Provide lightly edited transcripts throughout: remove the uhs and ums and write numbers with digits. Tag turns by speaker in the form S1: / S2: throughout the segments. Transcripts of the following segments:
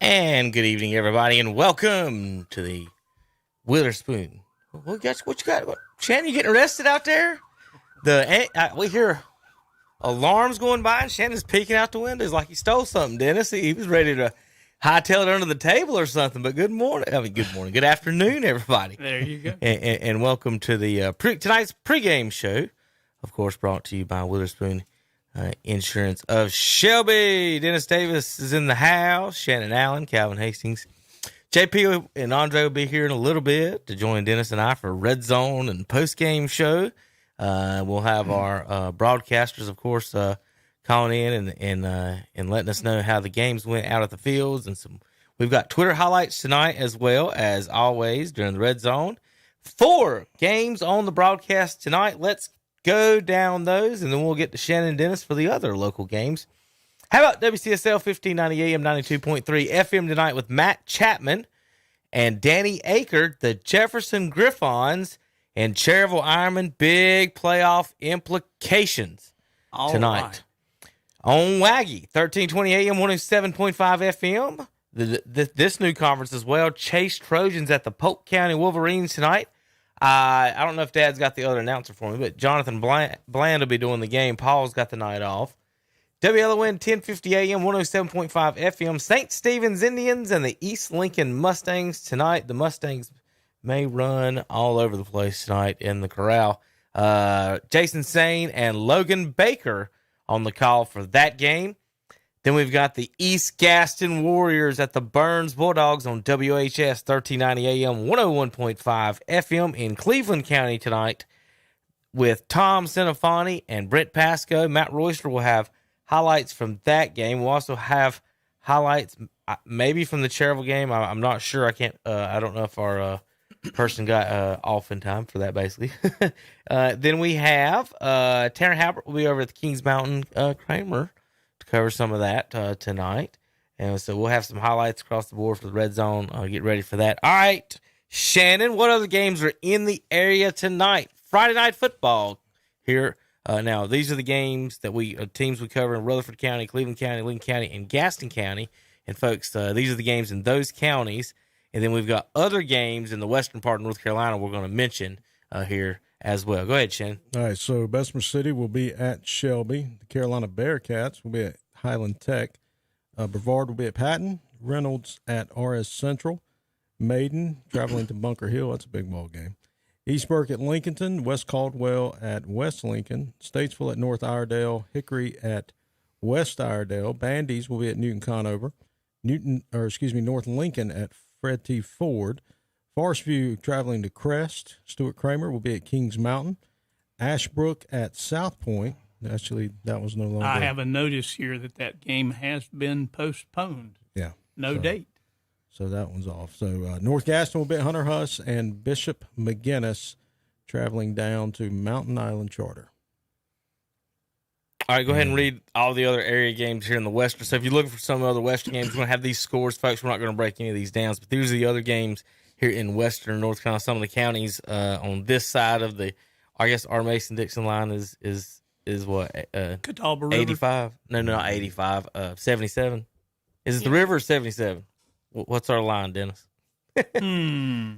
S1: And good evening, everybody, and welcome to the Witherspoon. What you got? Shannon, you getting arrested out there? We hear alarms going by, and Shannon's peeking out the windows like he stole something, Dennis. He was ready to hightail it under the table or something, but good morning. Good afternoon, everybody.
S2: There you go.
S1: And welcome to the tonight's pregame show, of course, brought to you by Witherspoon Insurance of Shelby. Dennis Davis is in the house. Shannon Allen, Calvin Hastings, JP and Andre will be here in a little bit to join Dennis and I for Red Zone and post-game show. We'll have our broadcasters, of course, calling in and letting us know how the games went out at the fields. And we've got Twitter highlights tonight, as well as always during the Red Zone. 4 games on the broadcast tonight. Let's go down those, and then we'll get to Shannon and Dennis for the other local games. How about WCSL 1590 AM 92.3 FM tonight with Matt Chapman and Danny Aker, the Jefferson Griffons and Cherryville Ironman. Big playoff implications tonight. Right. On Waggy 1320 AM 107.5 FM. This new conference as well. Chase Trojans at the Polk County Wolverines tonight. I don't know if Dad's got the other announcer for me, but Jonathan Bland will be doing the game. Paul's got the night off. WLON 1050 AM 107.5 FM. St. Stephen's Indians and the East Lincoln Mustangs tonight. The Mustangs may run all over the place tonight in the corral. Jason Sane and Logan Baker on the call for that game. Then we've got the East Gaston Warriors at the Burns Bulldogs on WHS 1390 AM 101.5 FM in Cleveland County tonight with Tom Cinefani and Brent Pasco. Matt Royster will have highlights from that game. We'll also have highlights maybe from the Cherryville game. I'm not sure. I don't know if our person got off in time for that, basically. Then we have Tanner Halbert will be over at the Kings Mountain Kramer to cover some of that tonight. And so we'll have some highlights across the board for the Red Zone. Get ready for that. All right, Shannon, what other games are in the area tonight? Friday Night Football here. Now, these are the games that teams we cover in Rutherford County, Cleveland County, Lincoln County, and Gaston County. And, folks, these are the games in those counties. And then we've got other games in the western part of North Carolina we're going to mention here as well. Go ahead, Shannon.
S3: All right, so Bessemer City will be at Shelby. The Carolina Bearcats will be at Highland Tech. Brevard will be at Patton. Reynolds at RS Central. Maiden traveling to Bunker Hill. That's a big ball game. East Burke at Lincolnton. West Caldwell at West Lincoln. Statesville at North Iredale. Hickory at West Iredale. Bandy's will be at Newton Conover. North Lincoln at Fred T. Ford. Forest View traveling to Crest. Stuart Kramer will be at Kings Mountain. Ashbrook at South Point. Actually, that was no longer.
S2: I have a notice here that game has been postponed.
S3: Yeah.
S2: No date.
S3: So that one's off. So North Gaston will be at Hunter Huss, and Bishop McGinnis traveling down to Mountain Island Charter.
S1: All right, go ahead and read all the other area games here in the Western. So if you're looking for some other Western games, we're going to have these scores, folks. We're not going to break any of these down, but these are the other games here in Western North Carolina. Some of the counties on this side of the, I guess, our Mason-Dixon line is what?
S2: Catawba River.
S1: 85? No, not 85. 77. Is it the river or 77? What's our line, Dennis?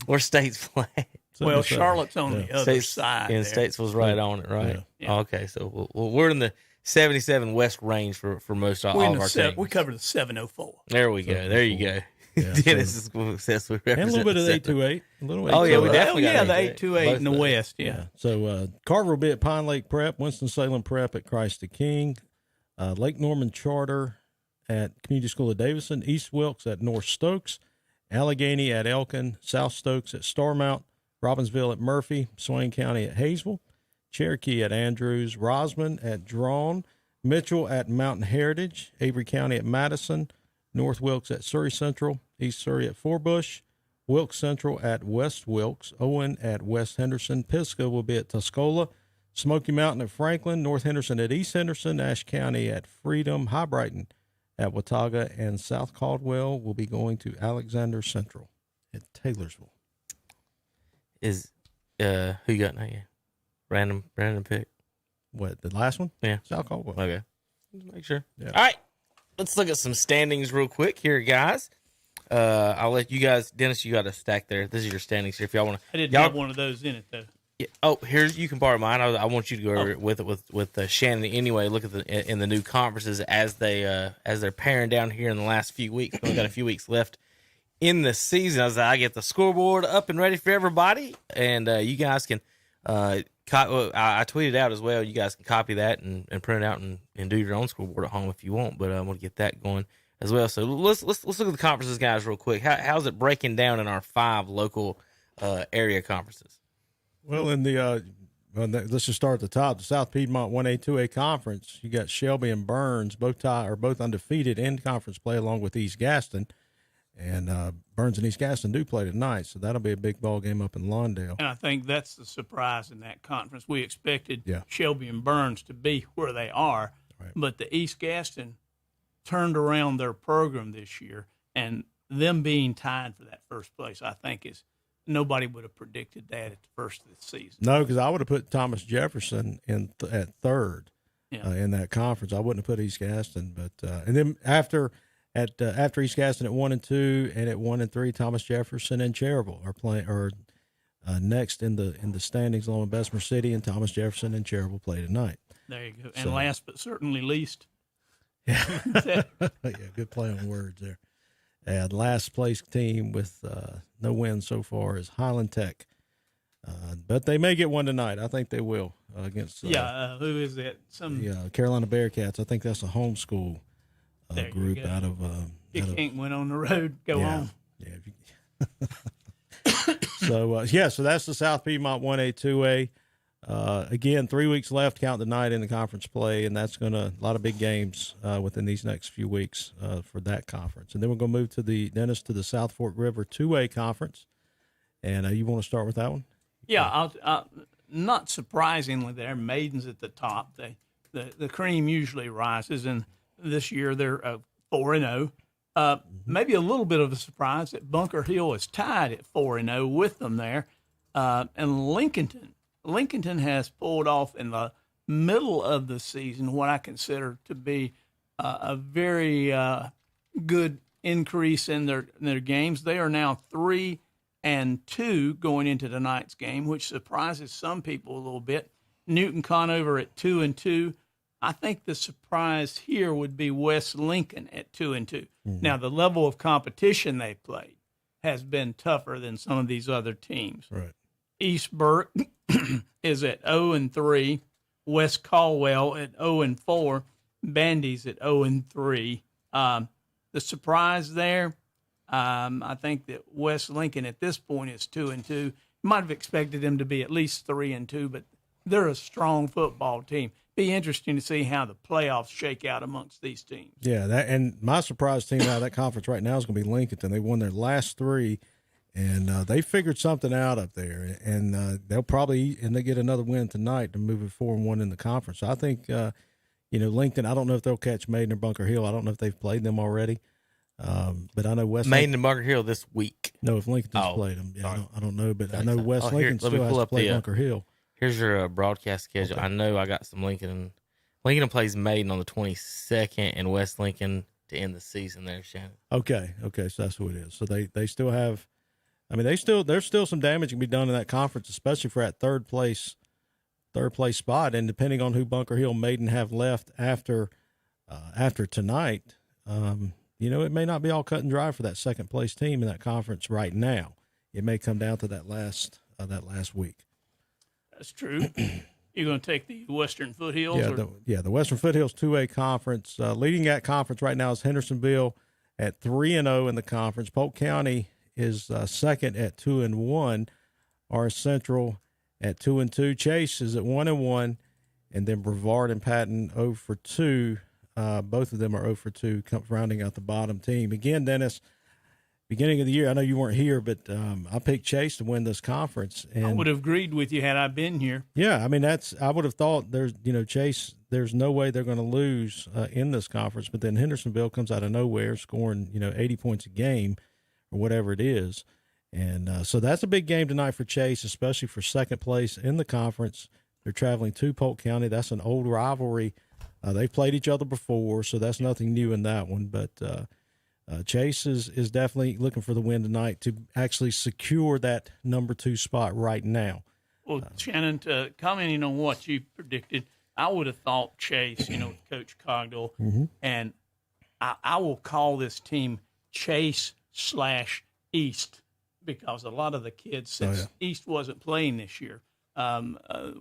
S1: Where State's flag?
S2: Well, Charlotte's on the other side.
S1: And Statesville's right on it, right?
S2: Yeah.
S1: Okay, so we're in the 77 West range for most all of our teams.
S2: We cover the 704.
S1: There we go. There you go.
S3: Yeah,
S1: Dennis is successfully representing.
S3: And a little bit of the 828.
S1: Oh, yeah, we definitely got
S2: the 828 in the West, yeah.
S3: So Carver will be at Pine Lake Prep, Winston-Salem Prep at Christ the King, Lake Norman Charter at Community School of Davison, East Wilkes at North Stokes, Allegheny at Elkin, South Stokes at Starmount, Robbinsville at Murphy, Swain County at Hayesville, Cherokee at Andrews, Rosman at Drawn, Mitchell at Mountain Heritage, Avery County at Madison, North Wilkes at Surrey Central, East Surrey at Forbush, Wilkes Central at West Wilkes, Owen at West Henderson, Pisgah will be at Tuscola, Smoky Mountain at Franklin, North Henderson at East Henderson, Ashe County at Freedom, High Brighton at Watauga, and South Caldwell will be going to Alexander Central at Taylorsville.
S1: Is who you got now? Yeah, random pick.
S3: What, the last one?
S1: Yeah,
S3: South Caldwell.
S1: Okay, just make sure.
S3: Yeah.
S1: All right, let's look at some standings real quick here, guys. I'll let you guys, Dennis, you got a stack there. This is your standings here. If y'all want to,
S2: I didn't have one of those in it though.
S1: Yeah, oh, here's, you can borrow mine. I want you to go over it with Shannon anyway. Look at in the new conferences as they're paring down here in the last few weeks. We've got a few weeks left in the season. I get the scoreboard up and ready for everybody, and you guys can. I tweeted out as well. You guys can copy that and print it out and do your own scoreboard at home if you want. But I want to get that going as well. So let's look at the conferences, guys, real quick. How's it breaking down in our 5 local area conferences?
S3: Well, in let's just start at the top. The South Piedmont 1A 2A conference. You got Shelby and Burns both undefeated in conference play, along with East Gaston. And Burns and East Gaston do play tonight, so that'll be a big ball game up in Lawndale.
S2: And I think that's the surprise in that conference. We expected
S3: Yeah.
S2: Shelby and Burns to be where they are,
S3: Right.
S2: but the East Gaston turned around their program this year, and them being tied for that first place, I think nobody would have predicted that at the first of the season.
S3: No, because I would have put Thomas Jefferson at third in that conference. I wouldn't have put East Gaston, but and then after East Gaston at 1 and 2 and at 1 and 3, Thomas Jefferson and Cherryville are playing next in the standings along with Bessemer City, and Thomas Jefferson and Cherryville play tonight.
S2: There you go. And last but certainly least,
S3: yeah, good play on words there. And last place team with no wins so far is Highland Tech, but they may get one tonight. I think they will against
S2: who is that?
S3: the Carolina Bearcats. I think that's a homeschool group out of.
S2: You can't win on the road. Go on.
S3: Yeah. So that's the South Piedmont 1A 2A. Again, 3 weeks left. Count tonight in the conference play, and that's a lot of big games within these next few weeks for that conference. And then we're going to move to the South Fork River 2A conference. And you want to start with that one?
S2: Yeah, not surprisingly, there Maiden's at the top. The cream usually rises, and this year they're 4-0. Maybe a little bit of a surprise that Bunker Hill is tied at 4-0 with them there, and Lincolnton has pulled off in the middle of the season what I consider to be a very good increase in their games. They are now 3-2 going into tonight's game, which surprises some people a little bit. Newton Conover at 2-2. I think the surprise here would be West Lincoln at 2-2. Mm-hmm. Now, the level of competition they played has been tougher than some of these other teams.
S3: Right.
S2: East Burke is at 0-3. West Caldwell at 0-4. Bandy's at 0-3. The surprise there, I think that West Lincoln at this point is 2-2. You might have expected them to be at least 3-2, but they're a strong football team. Be interesting to see how the playoffs shake out amongst these teams.
S3: Yeah, and my surprise team out of that conference right now is going to be Lincoln. They won their last 3, and they figured something out up there. And they get another win tonight to move it 4-1 in the conference. So I think, Lincoln. I don't know if they'll catch Maiden or Bunker Hill. I don't know if they've played them already. But I know West
S1: Maiden and Bunker Hill this week.
S3: No, if Lincoln's played them, I don't know. But I know West Lincoln still has to play Bunker Hill.
S1: Here's your broadcast schedule. Okay. I know I got some Lincoln. Lincoln plays Maiden on the 22nd, and West Lincoln to end the season there, Shannon.
S3: Okay, so that's who it is. So they still have. I mean, there's still some damage can be done in that conference, especially for that third place spot. And depending on who Bunker Hill, Maiden have left after tonight, it may not be all cut and dry for that second place team in that conference right now. It may come down to that last week.
S2: That's true. You're going to take the Western Foothills?
S3: The Western Foothills 2A conference. Leading that conference right now is Hendersonville at 3-0 in the conference. Polk County is second at 2-1. R Central at 2-2. Chase is at 1-1, and then Brevard and Patton 0-2. Both of them are 0-2, rounding out the bottom team. Again, Dennis, beginning of the year, I know you weren't here, but I picked Chase to win this conference. And
S2: I would have agreed with you had I been here.
S3: Yeah, I mean I would have thought Chase. There's no way they're going to lose in this conference. But then Hendersonville comes out of nowhere, scoring 80 points a game or whatever it is, and so that's a big game tonight for Chase, especially for second place in the conference. They're traveling to Polk County. That's an old rivalry. They've played each other before, so that's nothing new in that one. But Chase is definitely looking for the win tonight to actually secure that number 2 spot right now.
S2: Well, Shannon, commenting on what you predicted, I would have thought Chase, with Coach Cogdill, and I will call this team Chase/East because a lot of the kids, since East wasn't playing this year, a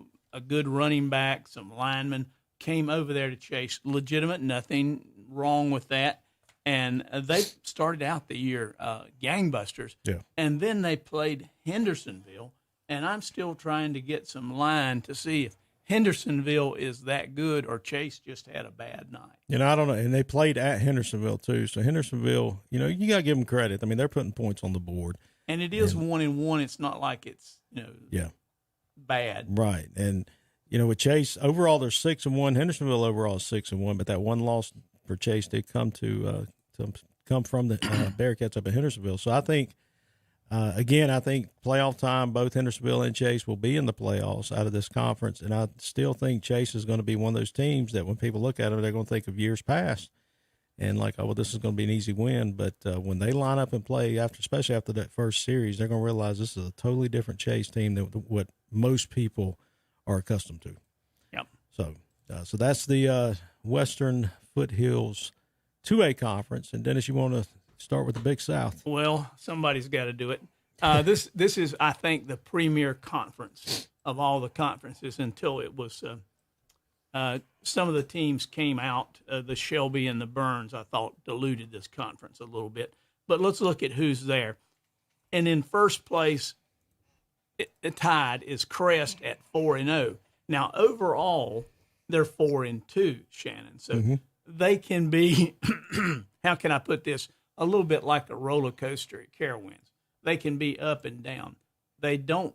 S2: good running back, some linemen came over there to Chase. Legitimate, nothing wrong with that. And they started out the year gangbusters. Yeah. And then they played Hendersonville, and I'm still trying to get some line to see if Hendersonville is that good or Chase just had a bad night.
S3: I don't know. And they played at Hendersonville, too. So Hendersonville, you got to give them credit. I mean, they're putting points on the board.
S2: And it is 1-1. It's not like it's, bad.
S3: Right. And, with Chase, overall they're 6-1. Hendersonville overall is 6-1, but that one loss for Chase did come from the Bearcats up at Hendersonville. So I think, I think playoff time, both Hendersonville and Chase will be in the playoffs out of this conference. And I still think Chase is going to be one of those teams that when people look at them, they're going to think of years past and like, oh, well, this is going to be an easy win. But when they line up and play, especially after that first series, they're going to realize this is a totally different Chase team than what most people are accustomed to.
S2: Yep.
S3: So that's the Western Foothills 2A conference. And Dennis, you want to start with the Big South?
S2: Well, somebody's got to do it. This is, I think, the premier conference of all the conferences until it was some of the teams came out. The Shelby and the Burns, I thought, diluted this conference a little bit. But let's look at who's there. And in first place, tied is Crest at 4-0. Now, overall, they're 4-2, Shannon. So they can be, how can I put this, a little bit like a roller coaster at Carowinds. They can be up and down. They don't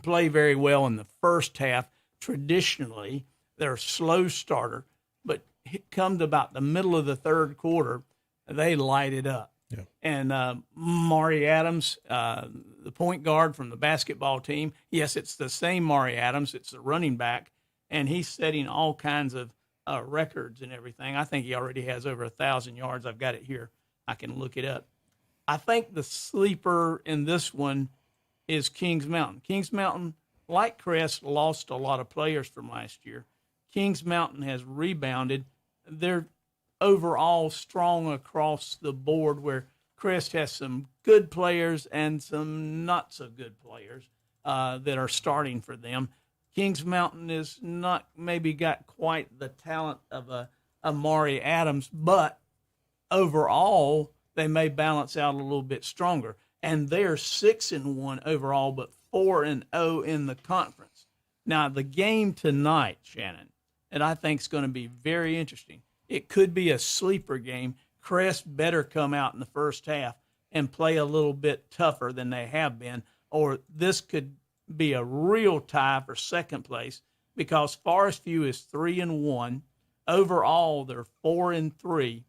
S2: play very well in the first half. Traditionally, they're a slow starter, but come to about the middle of the third quarter, they light it up. Yeah. And Maury Adams, the point guard from the basketball team, yes, it's the same Maury Adams. It's the running back, and he's setting all kinds of records and everything. I think he already has over 1,000 yards. I've got it here. I can look it up. I think the sleeper in this one is Kings Mountain. Kings Mountain, like Crest, lost a lot of players from last year. Kings Mountain has rebounded. They're overall strong across the board, where Crest has some good players and some not so good players that are starting for them. Kings Mountain is not maybe got quite the talent of a Maury Adams, but overall they may balance out a little bit stronger. And they're 6-1 overall, but 4-0 in the conference. Now the game tonight, Shannon, and I think is going to be very interesting. It could be a sleeper game. Crest better come out in the first half and play a little bit tougher than they have been, or this could be a real tie for second place, because Forest View is 3-1. Overall, they're 4-3,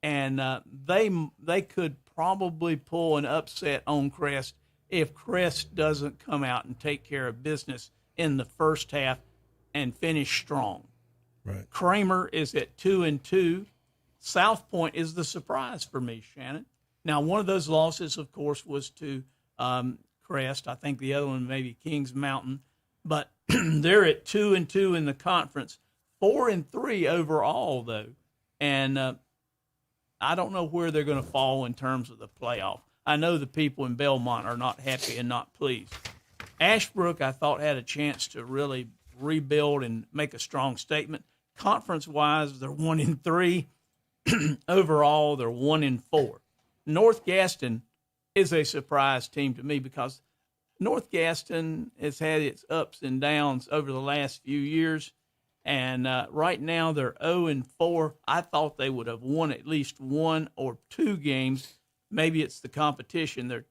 S2: and they could probably pull an upset on Crest if Crest doesn't come out and take care of business in the first half and finish strong.
S3: Right.
S2: Kramer is at 2-2. South Point is the surprise for me, Shannon. Now, one of those losses, of course, was to Crest. I think the other one maybe Kings Mountain. But they're at 2-2 in the conference, 4-3 overall, though. And I don't know where they're going to fall in terms of the playoff. I know the people in Belmont are not happy and not pleased. Ashbrook, I thought, had a chance to really rebuild and make a strong statement. Conference-wise, they're 1-3. Overall, they're 1-4. North Gaston is a surprise team to me, because North Gaston has had its ups and downs over the last few years, and right now they're 0-4. I thought they would have won at least 1 or 2 games. Maybe it's the competition they're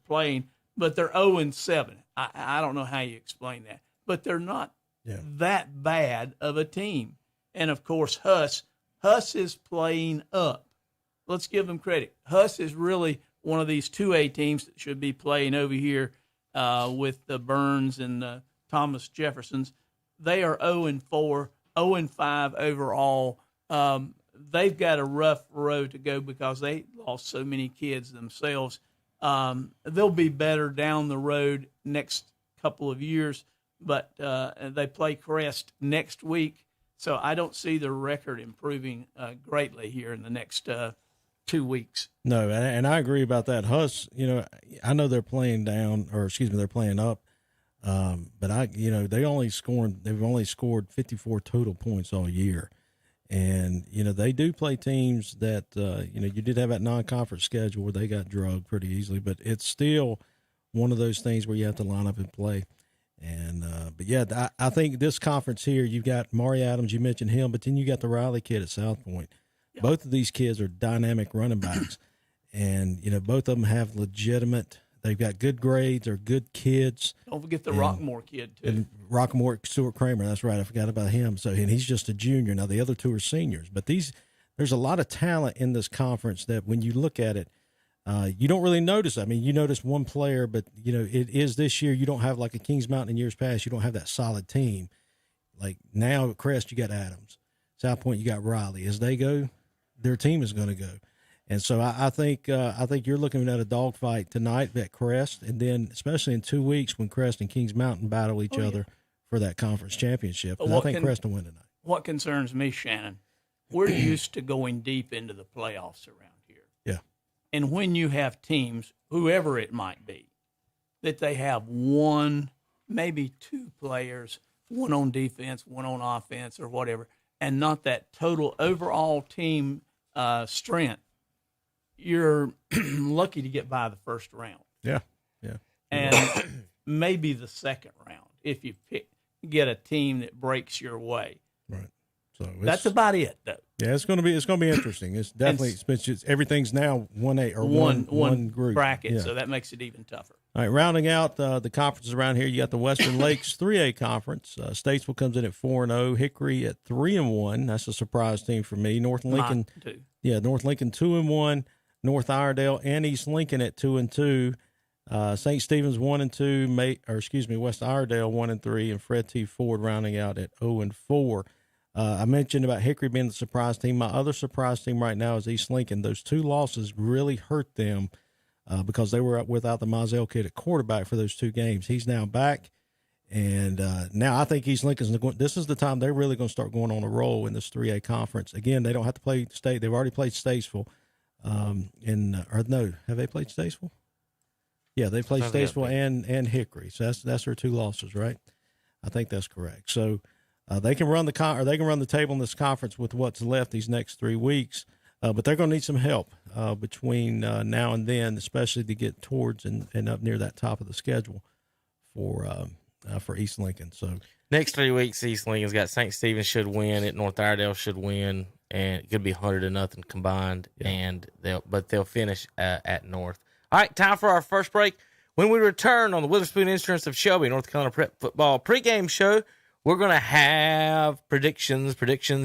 S2: playing, but they're 0-7. I don't know how you explain that, but they're not that bad of a team. And of course, Huss is playing up. Let's give them credit. Huss is really one of these 2A teams that should be playing over here with the Burns and the Thomas Jeffersons. They are 0-4, 0-5 overall. they've got a rough road to go because they lost so many kids themselves. They'll be better down the road next couple of years, but they play Crest next week, so I don't see their record improving greatly here in the next 2 weeks.
S3: No, and I agree about that. Huss, I know they're playing down, they're playing up, but they've only scored 54 total points all year. And, they do play teams that, you did have that non-conference schedule where they got drugged pretty easily, but it's still one of those things where you have to line up and play. And, but yeah, I think this conference here, you've got Maury Adams, you mentioned him, but then you got the Riley kid at South Point. Yeah. Both of these kids are dynamic running backs. And, both of them have they've got good grades, they're good kids.
S2: Don't forget the Rockmore kid, too.
S3: And Rockmore, Stuart Kramer, that's right. I forgot about him. So, and he's just a junior. Now, the other two are seniors. But there's a lot of talent in this conference that when you look at it, you don't really notice. I mean, you notice one player, but, it is this year. You don't have like a Kings Mountain in years past. You don't have that solid team. Like now at Crest, you got Adams. South Point, you got Riley. As they go, their team is going to go. And so I think you're looking at a dogfight tonight at Crest, and then especially in 2 weeks when Crest and Kings Mountain battle each other for that conference championship. I think Crest will win tonight.
S2: What concerns me, Shannon, we're used to going deep into the playoffs around here.
S3: Yeah.
S2: And when you have teams, whoever it might be, that they have one, maybe two players, one on defense, one on offense or whatever, and not that total overall team strength, you're lucky to get by the first round.
S3: Yeah.
S2: And maybe the second round if you get a team that breaks your way.
S3: Right. So
S2: that's about it, though.
S3: Yeah, it's going to be interesting. It's definitely everything's now 1A or one group
S2: bracket,
S3: yeah.
S2: So that makes it even tougher.
S3: All right, rounding out the conferences around here, you got the Western Lakes 3A conference. Statesville comes in at 4-0, Hickory at 3-1. That's a surprise team for me. North Lincoln 2-1. North Iredale and East Lincoln at 2-2. St. Stephen's 1-2. West Iredale 1-3, and Fred T. Ford rounding out at 0-4. I mentioned about Hickory being the surprise team. My other surprise team right now is East Lincoln. Those two losses really hurt them because they were without the Mizell kid at quarterback for those 2 games. He's now back, and now I think East Lincoln's going. This is the time they're really going to start going on a roll in this 3A conference. Again, they don't have to play state. They've already played Statesville. Have they played Statesville? Yeah, they played Statesville and Hickory. So that's their 2 losses, right? I think that's correct. So they can run the table in this conference with what's left these next 3 weeks. But they're going to need some help between now and then, especially to get towards and up near that top of the schedule for East Lincoln. So
S1: next 3 weeks, East Lincoln's got St. Stephen's should win, at North Iredale should win, and it could be 100-0 combined. Yeah. And they'll finish at North. All right, time for our first break. When we return on the Witherspoon Insurance of Shelby, North Carolina Prep Football pregame show, we're going to have predictions,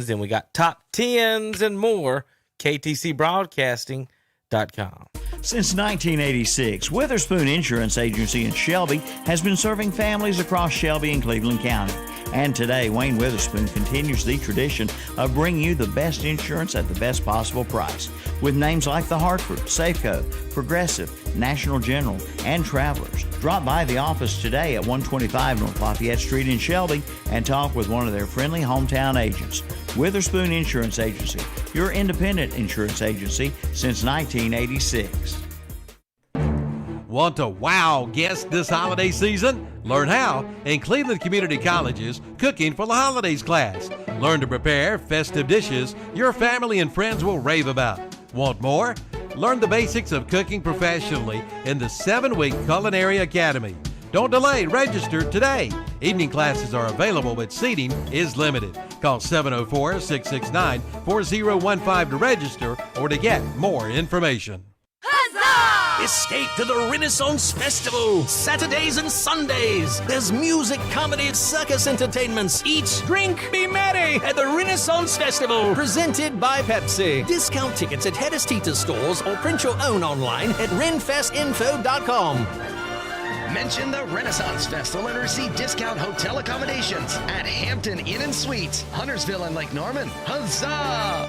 S1: then we got top 10s and more. KTCBroadcasting.com.
S4: Since 1986, Witherspoon Insurance Agency in Shelby has been serving families across Shelby and Cleveland County. And today, Wayne Witherspoon continues the tradition of bringing you the best insurance at the best possible price. With names like The Hartford, Safeco, Progressive, National General, and Travelers. Drop by the office today at 125 North Lafayette Street in Shelby and talk with one of their friendly hometown agents. Witherspoon Insurance Agency, your independent insurance agency since 1986.
S5: Want to wow guests this holiday season? Learn how in Cleveland Community College's Cooking for the Holidays class. Learn to prepare festive dishes your family and friends will rave about. Want more? Learn the basics of cooking professionally in the 7-week Culinary Academy. Don't delay, register today. Evening classes are available, but seating is limited. Call 704-669-4015 to register or to get more information.
S6: Huzzah! Escape to the Renaissance Festival, Saturdays and Sundays. There's music, comedy, circus entertainments. Eat, drink, be merry at the Renaissance Festival. Presented by Pepsi. Discount tickets at Hedis Teeter stores or print your own online at renfestinfo.com.
S7: Mention the Renaissance Festival and receive discount hotel accommodations at Hampton Inn and Suites, Huntersville and Lake Norman. Huzzah!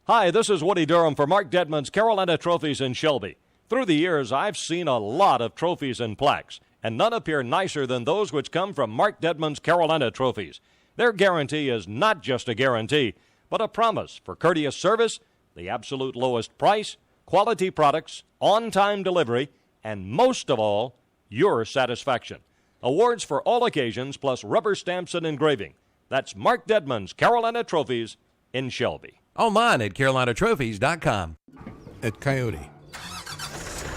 S8: Hi, this is Woody Durham for Mark Dedman's Carolina Trophies in Shelby. Through the years, I've seen a lot of trophies and plaques, and none appear nicer than those which come from Mark Dedman's Carolina Trophies. Their guarantee is not just a guarantee, but a promise for courteous service, the absolute lowest price, quality products, on-time delivery, and most of all, your satisfaction. Awards for all occasions, plus rubber stamps and engraving. That's Mark Dedman's Carolina Trophies in Shelby.
S5: Online at carolinatrophies.com.
S9: At Coyote,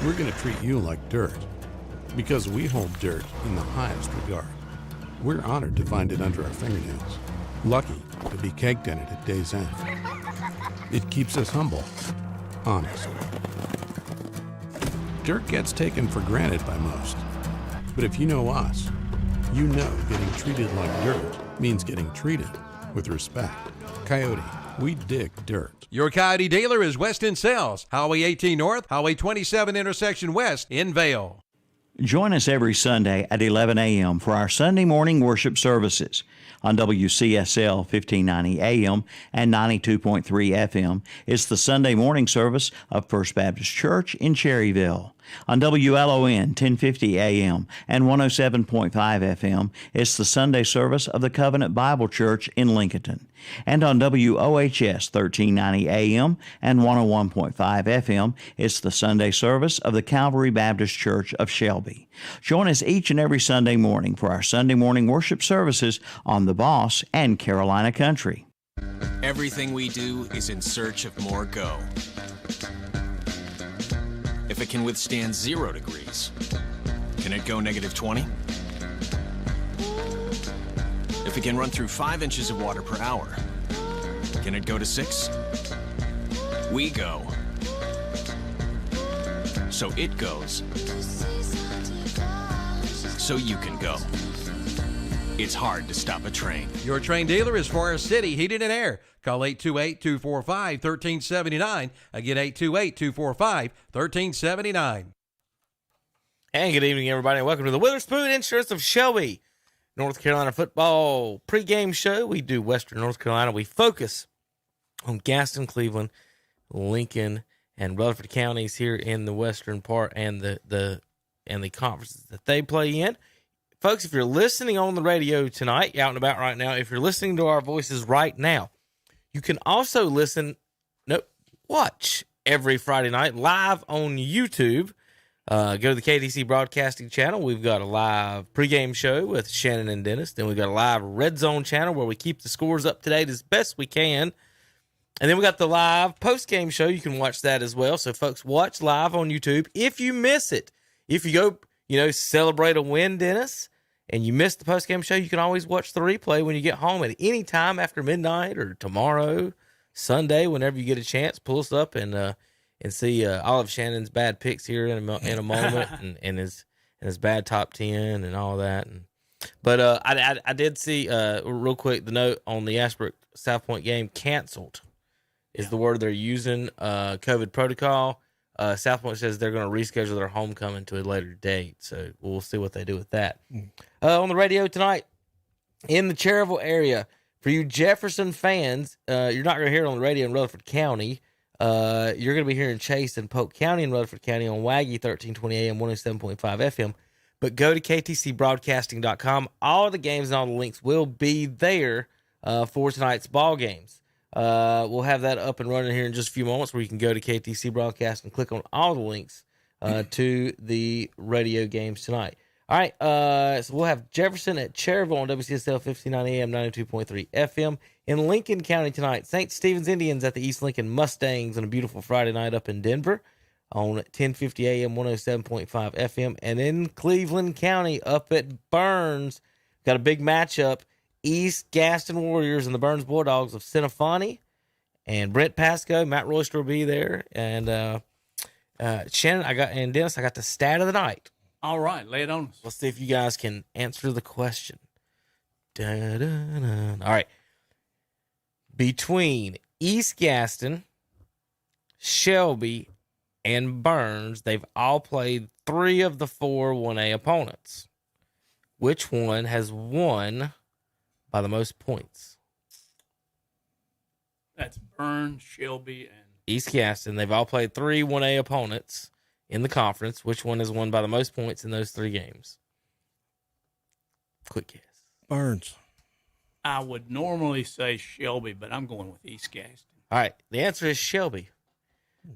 S9: we're going to treat you like dirt because we hold dirt in the highest regard. We're honored to find it under our fingernails, lucky to be caked in it at day's end. It keeps us humble, honest. Dirt gets taken for granted by most, but if you know us, you know getting treated like dirt means getting treated with respect. Coyote, we dig dirt.
S5: Your Coyote dealer is Weston Sales, Highway 18 North, Highway 27 intersection west in Vale.
S4: Join us every Sunday at 11 a.m. for our Sunday morning worship services. On WCSL 1590 AM and 92.3 FM, it's the Sunday morning service of First Baptist Church in Cherryville. On WLON 1050 AM and 107.5 FM, it's the Sunday service of the Covenant Bible Church in Lincoln. And on WOHS 1390 AM and 101.5 FM, it's the Sunday service of the Calvary Baptist Church of Shelby. Join us each and every Sunday morning for our Sunday morning worship services on The Boss and Carolina Country.
S10: Everything we do is in search of more go. If it can withstand 0 degrees, can it go -20? If it can run through 5 inches of water per hour, can it go to 6? We go. So it goes. So you can go. It's hard to stop a train.
S5: Your train dealer is Forest City Heating and Air. Call 828-245-1379. Again, 828-245-1379.
S1: And good evening, everybody, and welcome to the Witherspoon Insurance of Shelby, North Carolina football pregame show. We do Western North Carolina. We focus on Gaston, Cleveland, Lincoln, and Rutherford counties here in the western part and the conferences that they play in. Folks, if you're listening on the radio tonight, you're out and about right now, if you're listening to our voices right now, you can also watch every Friday night live on YouTube. Go to the KTC Broadcasting channel. We've got a live pregame show with Shannon and Dennis. Then we've got a live Red Zone channel where we keep the scores up to date as best we can. And then we got the live postgame show. You can watch that as well. So, folks, watch live on YouTube. If you miss it, if you go, celebrate a win, Dennis, and you missed the postgame show, you can always watch the replay when you get home at any time after midnight or tomorrow, Sunday, whenever you get a chance. Pull us up and see all of Shannon's bad picks here in a moment and his bad top 10 and all that. But I did see real quick the note on the Ashbrook South Point game, canceled is the word they're using. COVID protocol. South Point says they're going to reschedule their homecoming to a later date, so we'll see what they do with that. On the radio tonight, in the Cherryville area, for you Jefferson fans, you're not going to hear it on the radio in Rutherford County. You're going to be hearing Chase and Polk County and Rutherford County on WAGY 1320 AM, 107.5 FM. But go to ktcbroadcasting.com. All the games and all the links will be there for tonight's ball games. We'll have that up and running here in just a few moments where you can go to KTC Broadcast and click on all the links to the radio games tonight. All right, so we'll have Jefferson at Cherryville on WCSL 1590 AM, 92.3 FM. In Lincoln County tonight, St. Stephen's Indians at the East Lincoln Mustangs on a beautiful Friday night up in Denver on 1050 AM, 107.5 FM. And in Cleveland County up at Burns, got a big matchup. East Gaston Warriors and the Burns Bulldogs of Cinefani, and Brent Pasco, Matt Royster will be there, and Shannon, and Dennis, I got the stat of the night.
S2: All right, lay it on us.
S1: Let's see if you guys can answer the question. Da-da-da. All right, between East Gaston, Shelby, and Burns, they've all played 3 of the 4 1A opponents. Which one has won by the most points?
S2: That's Burns, Shelby, and
S1: East Gaston. They've all played 3 1A opponents in the conference. Which one has won by the most points in those 3 games? Quick guess.
S3: Burns.
S2: I would normally say Shelby, but I'm going with East Gaston.
S1: All right. The answer is Shelby.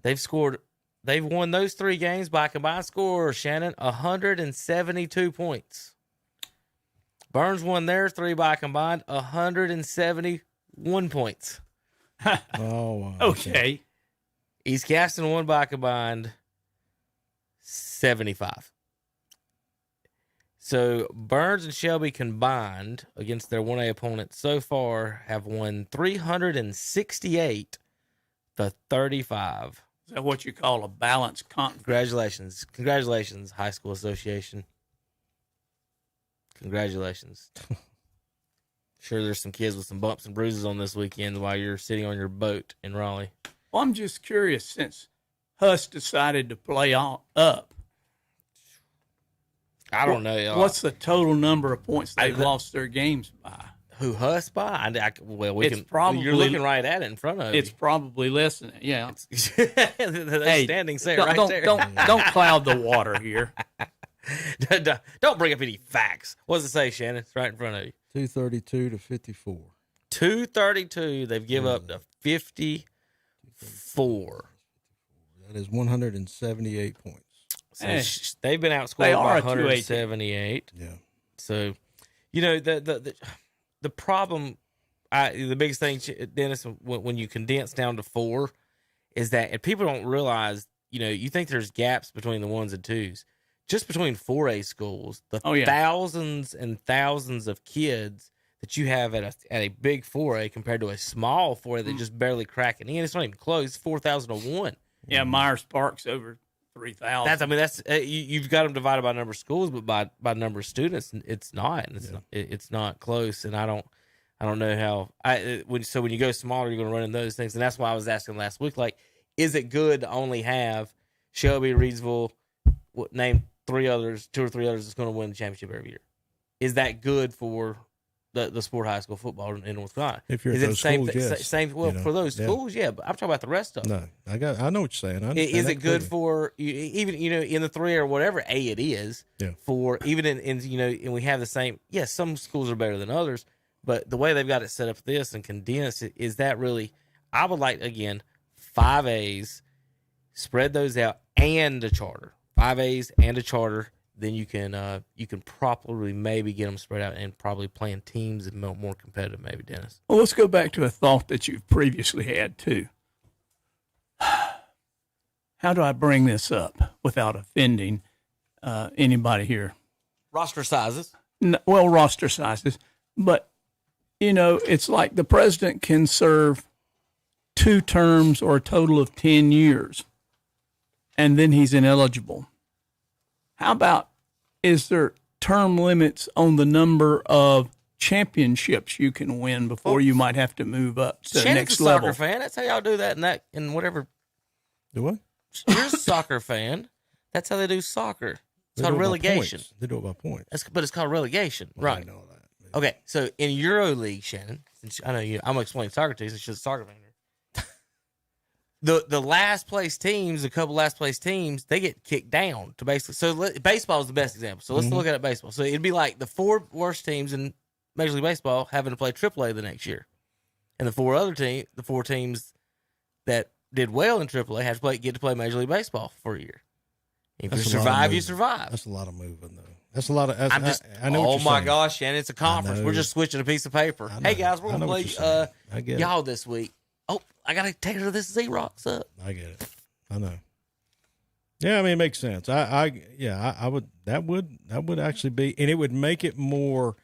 S1: They've won those 3 games by a combined score, Shannon, 172 points. Burns won their 3 by a combined 171 points.
S3: Oh, wow.
S2: Okay.
S1: East Gaston won by a combined 75. So Burns and Shelby combined against their 1A opponents so far have won 368 to 35.
S2: Is that what you call a balanced conference?
S1: Congratulations. Congratulations, High School Association. Congratulations. Sure, there's some kids with some bumps and bruises on this weekend while you're sitting on your boat in Raleigh.
S2: Well, I'm just curious, since Huss decided to play up,
S1: I don't know.
S2: What's the total number of points they've lost their games by?
S1: Who Huss by? We
S2: It's
S1: can.
S2: probably-
S1: You're looking right at it in front of you.
S2: It's probably less than that. Yeah.
S1: Those standings there, right there.
S2: Don't cloud the water here.
S1: Don't bring up any facts. What does it say, Shannon? It's right in front of you.
S3: 232 to 54.
S1: 232. They've given up to 54.
S3: That is 178 points.
S1: So they've been outscored
S2: They
S1: by
S2: are a
S1: 178.
S3: Yeah.
S1: So, the problem, the biggest thing, Dennis, when you condense down to 4, is that, and people don't realize, you think there's gaps between the 1s and 2s. Just between 4A schools, thousands and thousands of kids that you have at a big 4A compared to a small 4A that just barely cracking in. It's not even close. It's 4,001.
S2: Yeah, Myers Park's over 3,000.
S1: You've got them divided by number of schools, but by number of students, it's not. It's not close. And I don't know how. When you go smaller, you're going to run into those things. And that's why I was asking last week, like, is it good to only have Shelby, Reidsville, name 2 or 3 others that's going to win the championship every year? Is that good for the sport high school football in North Carolina?
S3: If you're
S1: is
S3: at
S1: it
S3: those
S1: same
S3: schools, yes.
S1: for those schools, yeah. But I'm talking about the rest of them.
S3: No, I know what you're saying.
S1: Is it good for even in the 3A or whatever A it is?
S3: Yeah.
S1: For even in and we have the same. Yes, some schools are better than others, but the way they've got it set up this and condensed, is that really? I would like, again, 5 A's, spread those out, and a charter. 5 A's and a charter. Then you can properly maybe get them spread out and probably playing teams and more competitive, maybe, Dennis.
S2: Well, let's go back to a thought that you've previously had, too. How do I bring this up without offending anybody here?
S1: Roster sizes.
S2: Well, roster sizes. But, it's like the president can serve 2 terms or a total of 10 years, and then he's ineligible. How about, is there term limits on the number of championships you can win before you might have to move up to the
S1: Shannon's
S2: next
S1: a
S2: level?
S1: soccer fan. That's how y'all do that in whatever.
S3: Do what?
S1: You're a soccer fan. That's how they do soccer. It's called relegation.
S3: They do it by points.
S1: But it's called relegation, right?
S3: I know that.
S1: Okay, so in EuroLeague, Shannon, since I know you, I'm gonna explain soccer to you since you're a soccer fan here. The last place teams, a couple last place teams, they get kicked down to basically. So baseball is the best example. So let's look at it baseball. So it'd be like the 4 worst teams in Major League Baseball having to play AAA the next year, and the 4 teams that did well in AAA have to get to play Major League Baseball for a year. If you survive, you survive.
S3: That's a lot of moving, though. That's a lot of.
S1: I know. Oh my gosh, Shannon, it's a conference. We're just switching a piece of paper. Hey guys, we're gonna play y'all this week. Oh, I gotta take her to this Xerox up.
S3: I get it. I know. Yeah, I mean, it makes sense. I would. That would actually be, and it would make it more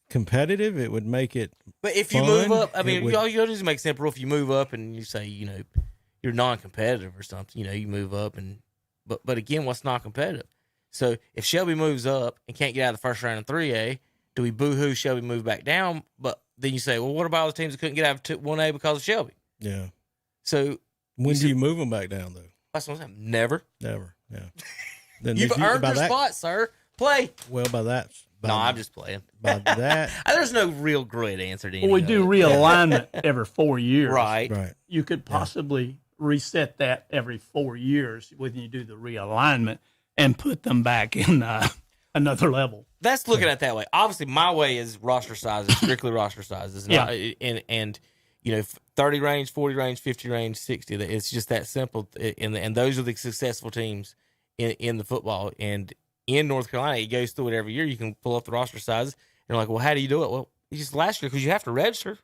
S3: competitive. It would make it.
S1: But if you move up, I mean, all you gotta do is make simple. If you move up and you say, you're non-competitive or something, you move up and, but again, what's non-competitive? So if Shelby moves up and can't get out of the first round in 3A, do we boo-hoo Shelby move back down? But then you say, well, what about all the teams that couldn't get out of 1A because of Shelby?
S3: Yeah.
S1: So
S3: when do you move them back down, though?
S1: That's what I'm saying. Never.
S3: Yeah. Then
S1: You've earned your spot, sir. Play.
S3: Well, by
S1: No, I'm just playing.
S3: By that,
S1: There's no real great answer to any
S2: Well, we
S1: of
S2: do
S1: it.
S2: realignment every 4 years.
S1: Right.
S2: You could possibly reset that every 4 years when you do the realignment and put them back in another level.
S1: That's looking at it that way. Obviously, my way is roster sizes, strictly roster sizes. Not, and 30 range, 40 range, 50 range, 60. It's just that simple. And those are the successful teams in the football. And in North Carolina, it goes through it every year. You can pull up the roster sizes. And you're like, well, how do you do it? Well, you just last year, because you have to register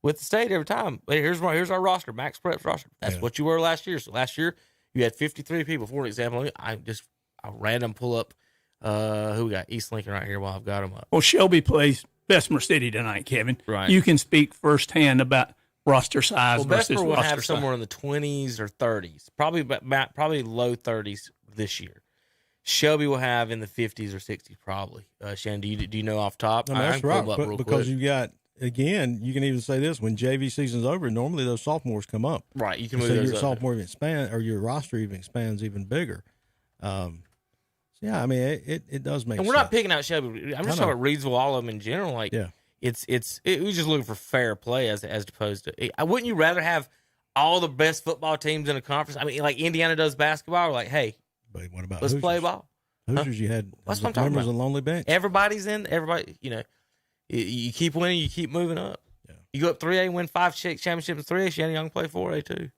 S1: with the state every time. Here's our roster, Max Prep's roster. That's what you were last year. So last year, you had 53 people. For an example, I random pull up. Who we got? East Lincoln right here while I've got them up.
S2: Well, Shelby plays Bessemer City tonight, Kevin.
S1: Right.
S2: You can speak firsthand about roster size versus
S1: Bessemer will
S2: roster
S1: have
S2: size.
S1: somewhere in the 20s or 30s, probably low 30s this year. Shelby will have in the 50s or 60s probably. Shannon, do you know off top?
S3: That's right. Because you got, again, you can even say this, when JV season's over, normally those sophomores come up.
S1: Right. You can move
S3: so
S1: those
S3: your
S1: up.
S3: sophomore even expand, or your roster even expands even bigger. Yeah, I mean, it does make sense.
S1: And we're not picking out Shelby. I'm just talking about Reidsville, all of them in general. Like, we're just looking for fair play as opposed to. Wouldn't you rather have all the best football teams in a conference? I mean, like Indiana does basketball. We're like, hey,
S3: but what about
S1: let's
S3: Hoosiers?
S1: Play ball.
S3: Hoosiers, you had
S1: That's what I'm talking
S3: members
S1: about.
S3: of Lonely Bench.
S1: Everybody's in. Everybody, you keep winning, you keep moving up. Yeah. You go up 3A, win 5 championships in 3A. Shannon Young play 4A too.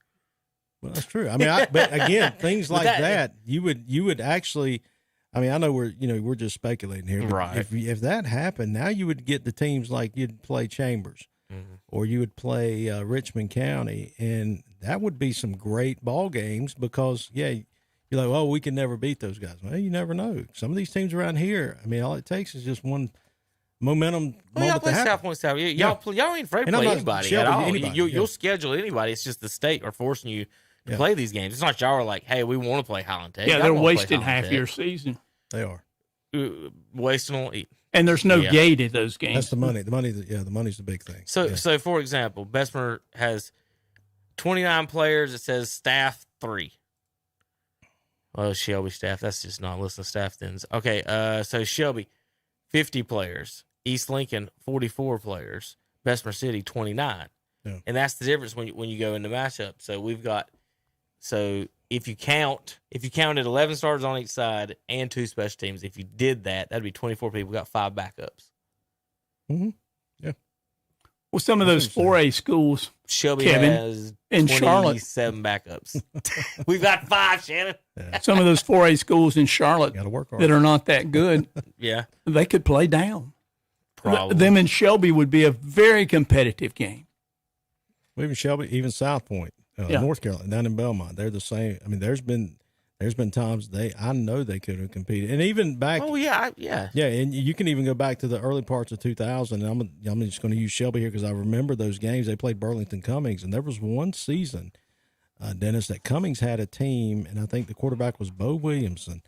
S3: Well, that's true. I mean, but again, things like that, you would actually. I mean, I know we're just speculating here, but
S1: right?
S3: If that happened, now you would get the teams like you'd play Chambers, or you would play Richmond County, and that would be some great ball games because you're like, oh, we can never beat those guys. Well, you never know. Some of these teams around here, I mean, all it takes is just one momentum.
S1: Y'all play South Point South. Y'all ain't afraid to play anybody at all. You'll schedule anybody. It's just the state are forcing you to play these games. It's not y'all are like, hey, we want to play Highland Tech.
S2: Yeah, they're wasting half your season.
S3: They are
S1: wasting on.
S2: And there's no gate at those games.
S3: That's the money. The money's the big thing.
S1: So for example, Bessemer has 29 players. It says staff 3. Well, Shelby staff. That's just not listing staff then. Okay, so Shelby, 50 players. East Lincoln, 44 players. Bessemer City, 29. Yeah. And that's the difference when you go into matchup. So we've got if you counted 11 starters on each side and 2 special teams, if you did that, that'd be 24 people. We got 5 backups.
S3: Mm-hmm. Yeah.
S2: Well, some of those 4A schools,
S1: Shelby
S2: Kevin,
S1: has
S2: in
S1: 27 backups. We've got 5, Shannon.
S2: Yeah. Some of those 4A schools in Charlotte that are not that good, they could play down.
S1: Probably.
S2: Them and Shelby would be a very competitive game.
S3: Well, even Shelby, even South Point. North Carolina, down in Belmont, they're the same. I mean, there's been times I know they could have competed, and even back.
S1: Oh yeah.
S3: And you can even go back to the early parts of 2000. And I'm just going to use Shelby here because I remember those games. They played Burlington Cummings, and there was one season, Dennis, that Cummings had a team, and I think the quarterback was Bo Williamson,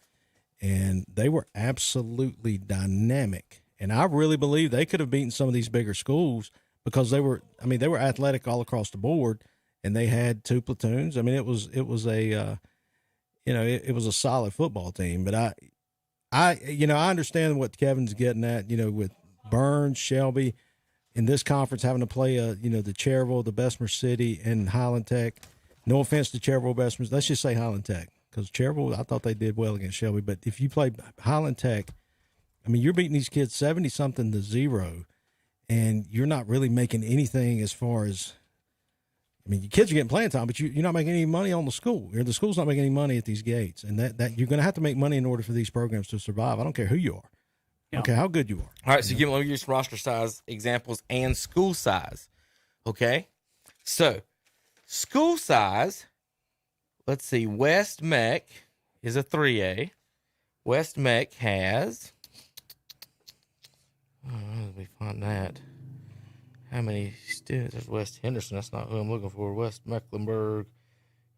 S3: and they were absolutely dynamic. And I really believe they could have beaten some of these bigger schools because they were athletic all across the board. And they had 2 platoons. I mean, it was a solid football team. But I understand what Kevin's getting at. With Burns, Shelby, in this conference having to play the Cherville, the Bessemer City, and Highland Tech. No offense to Cherville, Bessemer. Let's just say Highland Tech because Cherville, I thought they did well against Shelby. But if you play Highland Tech, I mean, you're beating these kids 70-something to 0, and you're not really making anything as far as. I mean, your kids are getting playing time, but you're not making any money on the school. The school's not making any money at these gates, and that you're going to have to make money in order for these programs to survive. I don't care who you are. I don't care how good you are.
S1: All right, so let me give you some roster size examples and school size. Okay, so school size. Let's see. West Meck is a 3A. West Meck has. Let me find that. How many students? There's West Henderson. That's not who I'm looking for. West Mecklenburg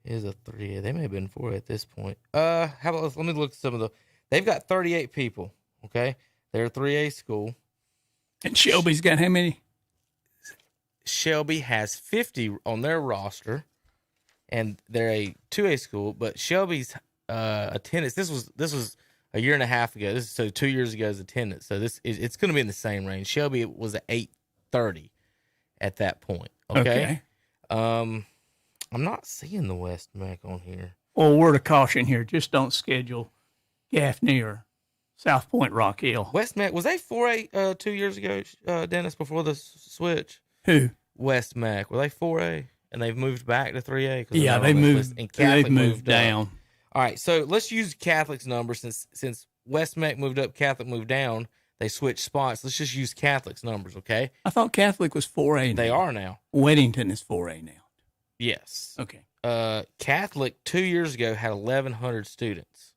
S1: is a 3A. They may have been 4A at this point. How about let me look at some of the. They've got 38 people. Okay, they're a 3A school.
S2: And Shelby's got how many?
S1: Shelby has 50 on their roster, and they're a 2A school. But Shelby's attendance. This was a year and a half ago. This is so 2 years ago's attendance. So it's going to be in the same range. Shelby was at 830 at that point. Okay. I'm not seeing the West Mac on here.
S2: Well, word of caution here: just don't schedule Gaffney or South Point Rock Hill.
S1: West Mac, was they 4A 2 years ago, Dennis, before the switch?
S2: Who?
S1: West Mac. Were they 4A and they've moved back to 3A?
S2: Yeah, they moved. And Catholic they've moved down.
S1: All right, so let's use Catholic's number since West Mac moved up, Catholic moved down. They switched spots. Let's just use Catholic's numbers, okay?
S2: I thought Catholic was 4A now.
S1: They are now.
S2: Weddington is 4A now.
S1: Yes.
S2: Okay.
S1: Catholic 2 years ago had 1,100 students.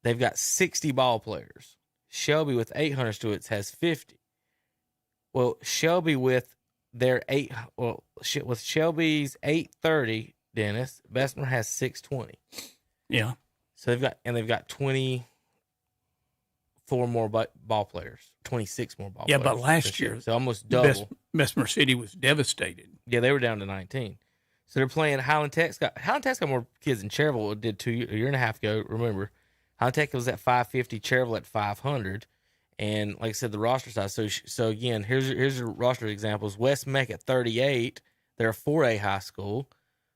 S1: They've got 60 ball players. Shelby with 800 students has 50. Well, Shelby with with Shelby's 830, Dennis, Bessemer has 620.
S2: Yeah.
S1: So they've got 24 more ball players, 26 more ball players.
S2: Yeah, but last year,
S1: so almost double.
S2: Bessemer City was devastated.
S1: Yeah, they were down to 19. So they're playing Highland Tech's got more kids than Cherville did a year and a half ago. Remember, Highland Tech was at 550, Cherville at 500. And like I said, the roster size. So again, here's your roster examples. West Meck at 38. They're a 4A high school.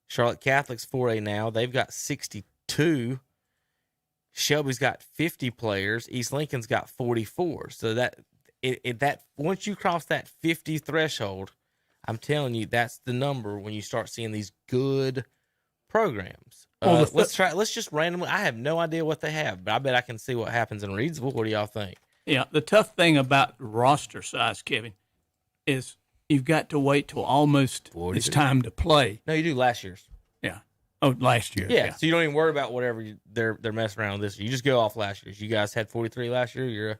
S1: Charlotte Catholic's 4A now. They've got 62. Shelby's got 50 players. East Lincoln's got 44. So that once you cross that 50 threshold, I'm telling you, that's the number when you start seeing these good programs. Let's just randomly. I have no idea what they have, but I bet I can see what happens in Reedsville. What do y'all think?
S2: Yeah, the tough thing about roster size, Kevin, is you've got to wait till almost it's time to play.
S1: No, you do last year's.
S2: Yeah. Oh, last year.
S1: Yeah. So you don't even worry about whatever they're messing around with this year. You just go off last year's. You guys had 43 last year.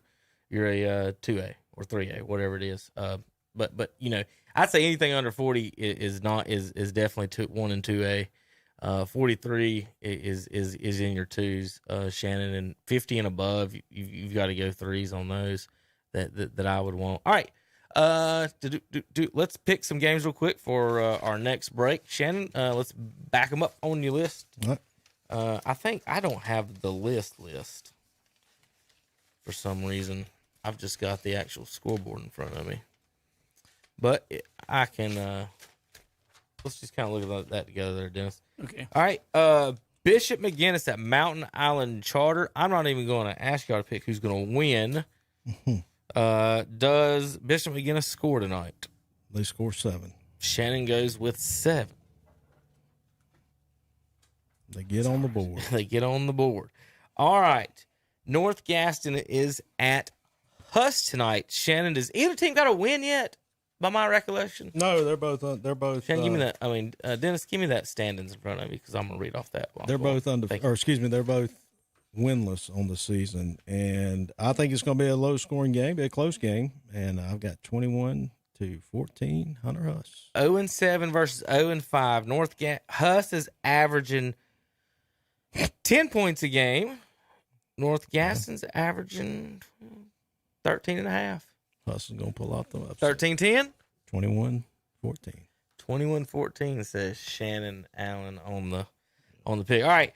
S1: You're a 2A or 3A, whatever it is. But you know, I'd say anything under 40 is definitely 1 and 2A. 43 is in your twos, Shannon, and 50 and above, you've got to go threes on those that I would want. All right, let's pick some games real quick for our next break. Shannon, let's back them up on your list.
S3: What?
S1: I think I don't have the list for some reason. I've just got the actual scoreboard in front of me, but I can. Let's just kind of look at that together there, Dennis.
S2: Okay.
S1: All right. Bishop McGinnis at Mountain Island Charter. I'm not even going to ask y'all to pick who's going to win. Does Bishop McGinnis score tonight?
S3: They score 7.
S1: Shannon goes with 7.
S3: They get on the board.
S1: They get on the board. All right. North Gaston is at Huss tonight. Shannon, does either team got a win yet? By my recollection,
S3: no, they're both.
S1: Shannon, give me that. I mean, Dennis, give me that standings in front of me because I'm gonna read off that.
S3: They're both they're both winless on the season, and I think it's going to be a low-scoring game, be a close game, and I've got 21-14 Hunter Huss.
S1: 0-7 versus 0-5. Huss is averaging 10 points a game. North Gaston's averaging 13.5.
S3: Huss is going to pull off the upset.
S1: 13-10?
S3: 21-14.
S1: 21-14 says Shannon Allen on the pick. All right.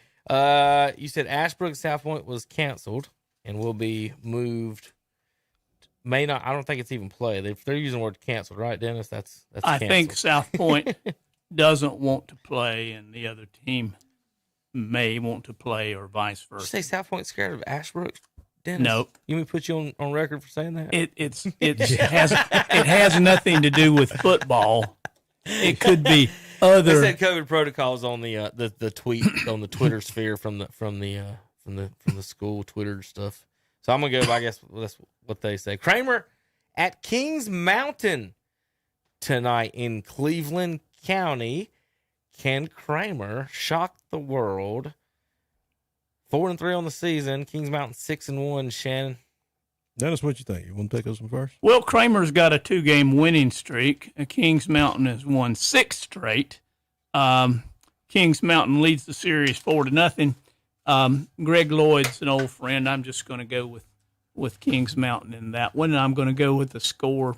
S1: You said Ashbrook South Point was canceled and will be moved. May not. I don't think it's even play. They're using the word canceled, right, Dennis? That's
S2: I
S1: canceled.
S2: think South Point doesn't want to play, and the other team may want to play, or vice versa.
S1: Did you say South Point's scared of Ashbrook? Dennis,
S2: no.
S1: You mean put you on record for saying that?
S2: It has nothing to do with football. It could be other.
S1: They said COVID protocols on the tweet on the Twitter sphere from the school Twitter stuff. So I'm gonna go by, I guess that's what they say. Kramer at Kings Mountain tonight in Cleveland County. Can Kramer shock the world? 4-3 on the season. Kings Mountain 6-1. Shannon,
S3: Dennis, what you think? You want to pick us one first?
S2: Well, Kramer's got a 2-game winning streak. Kings Mountain has won 6 straight. Kings Mountain leads the series 4-0. Greg Lloyd's an old friend. I'm just going to go with Kings Mountain in that one. And I'm going to go with the score.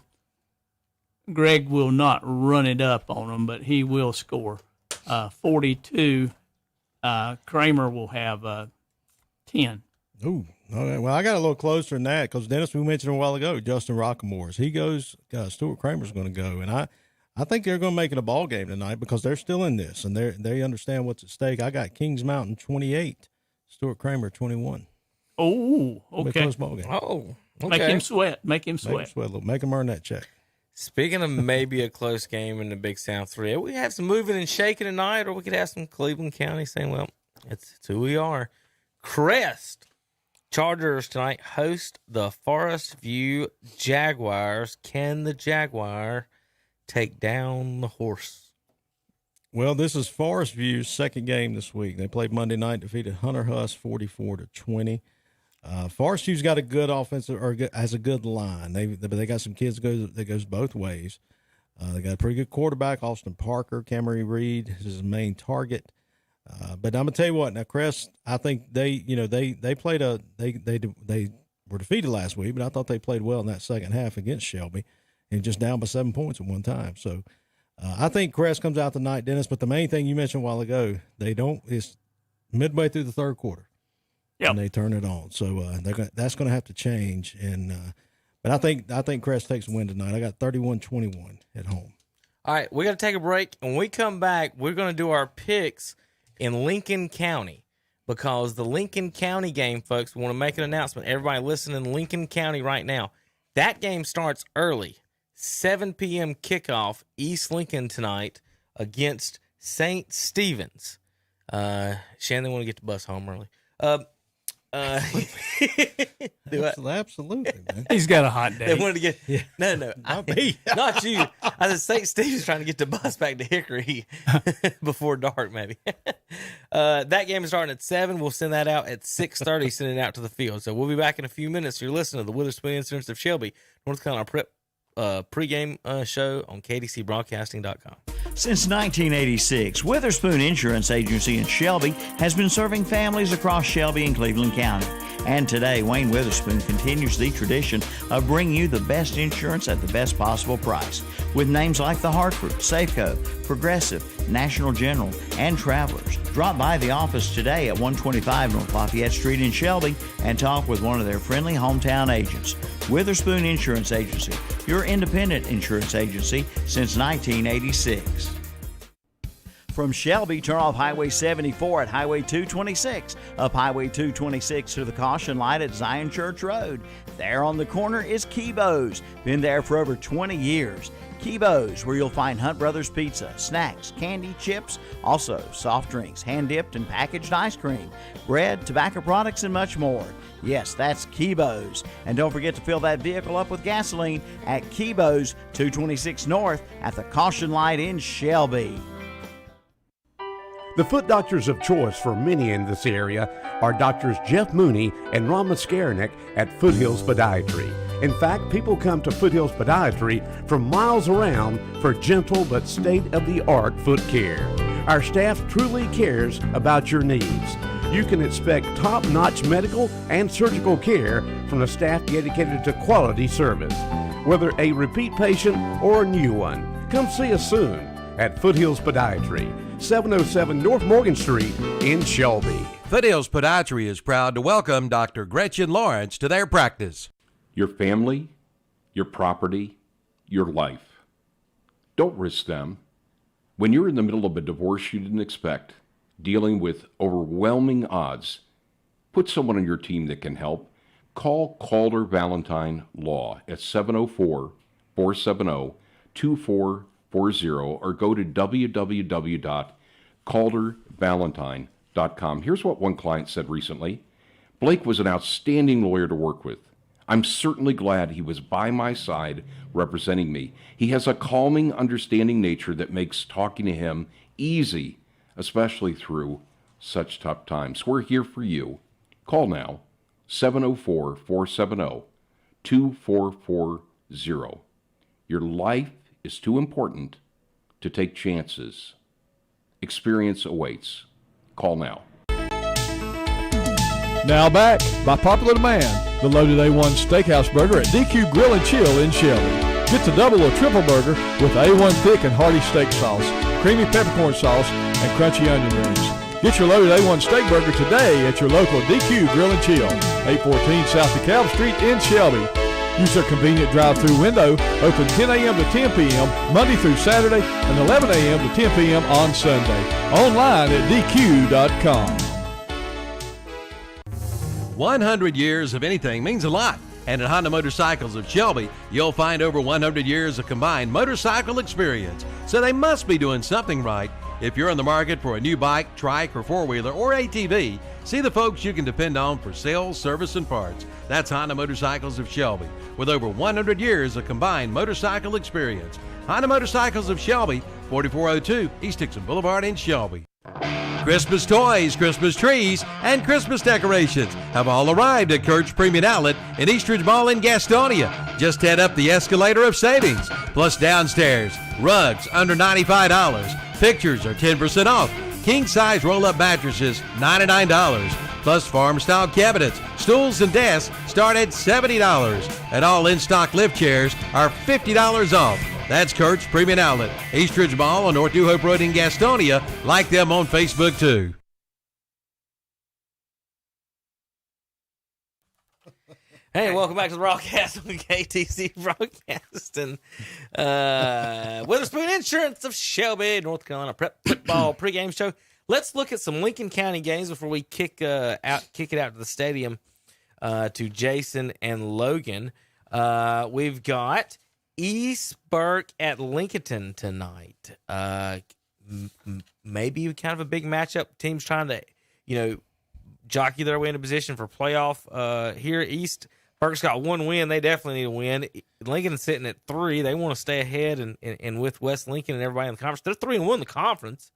S2: Greg will not run it up on them, but he will score 42. Kramer will have 10.
S3: Ooh, okay. Well, I got a little closer than that because Dennis, we mentioned a while ago, Justin Rockamores. He goes, Stuart Kramer's going to go, and I think they're going to make it a ball game tonight because they're still in this and they understand what's at stake. I got Kings Mountain 28, Stuart Kramer 21.
S2: Oh, okay.
S3: Close ball game.
S1: Oh, okay.
S2: Make him sweat. Make him sweat.
S3: a little. Make him earn that check.
S1: Speaking of maybe a close game in the Big South 3, we have some moving and shaking tonight, or we could have some Cleveland County saying, well, it's who we are. Crest Chargers tonight host the Forest View Jaguars. Can the Jaguar take down the horse?
S3: Well, this is Forest View's second game this week. They played Monday night, defeated Hunter Huss 44-20. Forest View's got a good offensive, or has a good line. They got some kids that goes both ways. They got a pretty good quarterback, Austin Parker. Camry Reed is his main target. But I'm gonna tell you what. Now, Crest, I think they played they were defeated last week, but I thought they played well in that second half against Shelby, and just down by 7 points at one time. So I think Crest comes out tonight, Dennis. But the main thing you mentioned a while ago, it's midway through the third quarter.
S2: Yep.
S3: And they turn it on. So that's going to have to change. But I think Crest takes a win tonight. I got 31-21 at home.
S1: All right, we got to take a break. When we come back, we're going to do our picks in Lincoln County because the Lincoln County game, folks, we want to make an announcement. Everybody listening in Lincoln County right now, that game starts early, 7 p.m. kickoff, East Lincoln tonight against St. Stephen's. Shannon, want to get the bus home early.
S3: Absolutely, man.
S2: He's got a hot day.
S1: They wanted to get no, not you. I said St. Stephen's trying to get the bus back to Hickory before dark, maybe. That game is starting at 7. We'll send that out at 6:30. Send it out to the field. So we'll be back in a few minutes. You're listening to the Witherspoon Incidents of Shelby, North Carolina pregame show on KDCBroadcasting.com.
S4: Since 1986, Witherspoon Insurance Agency in Shelby has been serving families across Shelby and Cleveland County. And today, Wayne Witherspoon continues the tradition of bringing you the best insurance at the best possible price. With names like the Hartford, Safeco, Progressive, National General, and Travelers. Drop by the office today at 125 North Lafayette Street in Shelby and talk with one of their friendly hometown agents. Witherspoon Insurance Agency, your independent insurance agency since 1986. From Shelby, turn off Highway 74 at Highway 226, up Highway 226 to the caution light at Zion Church Road. There on the corner is Kibo's, been there for over 20 years. Kibo's, where you'll find Hunt Brothers Pizza, snacks, candy, chips, also soft drinks, hand-dipped and packaged ice cream, bread, tobacco products, and much more. Yes, that's Kibo's. And don't forget to fill that vehicle up with gasoline at Kibo's 226 North at the caution light in Shelby.
S11: The foot doctors of choice for many in this area are Doctors Jeff Mooney and Ron Maskarnik at Foothills Podiatry. In fact, people come to Foothills Podiatry from miles around for gentle but state-of-the-art foot care. Our staff truly cares about your needs. You can expect top-notch medical and surgical care from a staff dedicated to quality service. Whether a repeat patient or a new one, come see us soon at Foothills Podiatry, 707 North Morgan Street in Shelby.
S5: Foothills Podiatry is proud to welcome Dr. Gretchen Lawrence to their practice.
S12: Your family, your property, your life. Don't risk them. When you're in the middle of a divorce you didn't expect, dealing with overwhelming odds, put someone on your team that can help. Call Calder Valentine Law at 704-470-2440 or go to www.caldervalentine.com. Here's what one client said recently. Blake was an outstanding lawyer to work with. I'm certainly glad he was by my side representing me. He has a calming, understanding nature that makes talking to him easy, especially through such tough times. We're here for you. Call now, 704-470-2440. Your life is too important to take chances. Experience awaits. Call now.
S13: Now back, by popular demand, the loaded A1 Steakhouse Burger at DQ Grill and Chill in Shelby. Get the double or triple burger with A1 thick and hearty steak sauce, creamy peppercorn sauce, and crunchy onion rings. Get your loaded A1 steak burger today at your local DQ Grill and Chill, 814 South DeKalb Street in Shelby. Use their convenient drive-through window, open 10 a.m. to 10 p.m. Monday through Saturday, and 11 a.m. to 10 p.m. on Sunday. Online at dq.com.
S5: 100 years of anything means a lot. And at Honda Motorcycles of Shelby, you'll find over 100 years of combined motorcycle experience. So they must be doing something right. If you're in the market for a new bike, trike, or four-wheeler, or ATV, see the folks you can depend on for sales, service, and parts. That's Honda Motorcycles of Shelby, with over 100 years of combined motorcycle experience. Honda Motorcycles of Shelby, 4402 East Dixon Boulevard in Shelby. Christmas toys, Christmas trees, and Christmas decorations have all arrived at Kurt's Premium Outlet in Eastridge Mall in Gastonia. Just head up the escalator of savings. Plus downstairs, rugs under $95. Pictures are 10% off. King-size roll-up mattresses, $99. Plus farm-style cabinets, stools, and desks start at $70. And all in-stock lift chairs are $50 off. That's Kurt's Premium Outlet, Eastridge Mall on North New Hope Road in Gastonia. Like them on Facebook, too.
S1: Hey, welcome back to the broadcast on KTC Broadcasting. Witherspoon Insurance of Shelby, North Carolina Prep Football pregame show. Let's look at some Lincoln County games before we kick it out to the stadium to Jason and Logan. We've got East Burke at Lincoln tonight. Maybe kind of a big matchup. Teams trying to, jockey their way into position for playoff. Here, East Burke's got one win. They definitely need a win. Lincoln's sitting at 3. They want to stay ahead and with West Lincoln and everybody in the conference. They're 3-1 in the conference.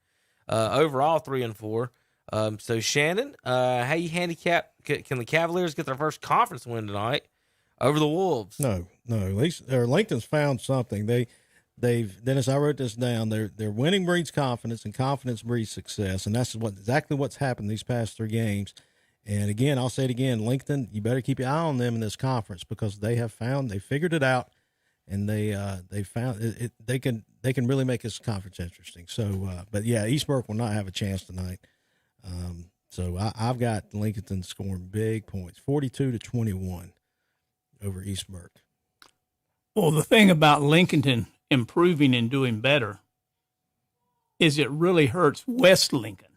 S1: Overall 3-4. So Shannon, how you handicap? Can the Cavaliers get their first conference win tonight over the Wolves?
S3: No. At least Lincoln's found something. They've Dennis. I wrote this down. Their winning breeds confidence, and confidence breeds success, and that's exactly what's happened these past 3 games. And again, I'll say it again, Lincoln, you better keep your eye on them in this conference because they figured it out, and they found it. They can really make this conference interesting. So, but yeah, East Burke will not have a chance tonight. So I've got Lincoln scoring big points, 42-21 over East Burke.
S2: Well, the thing about Lincoln improving and doing better is it really hurts West Lincoln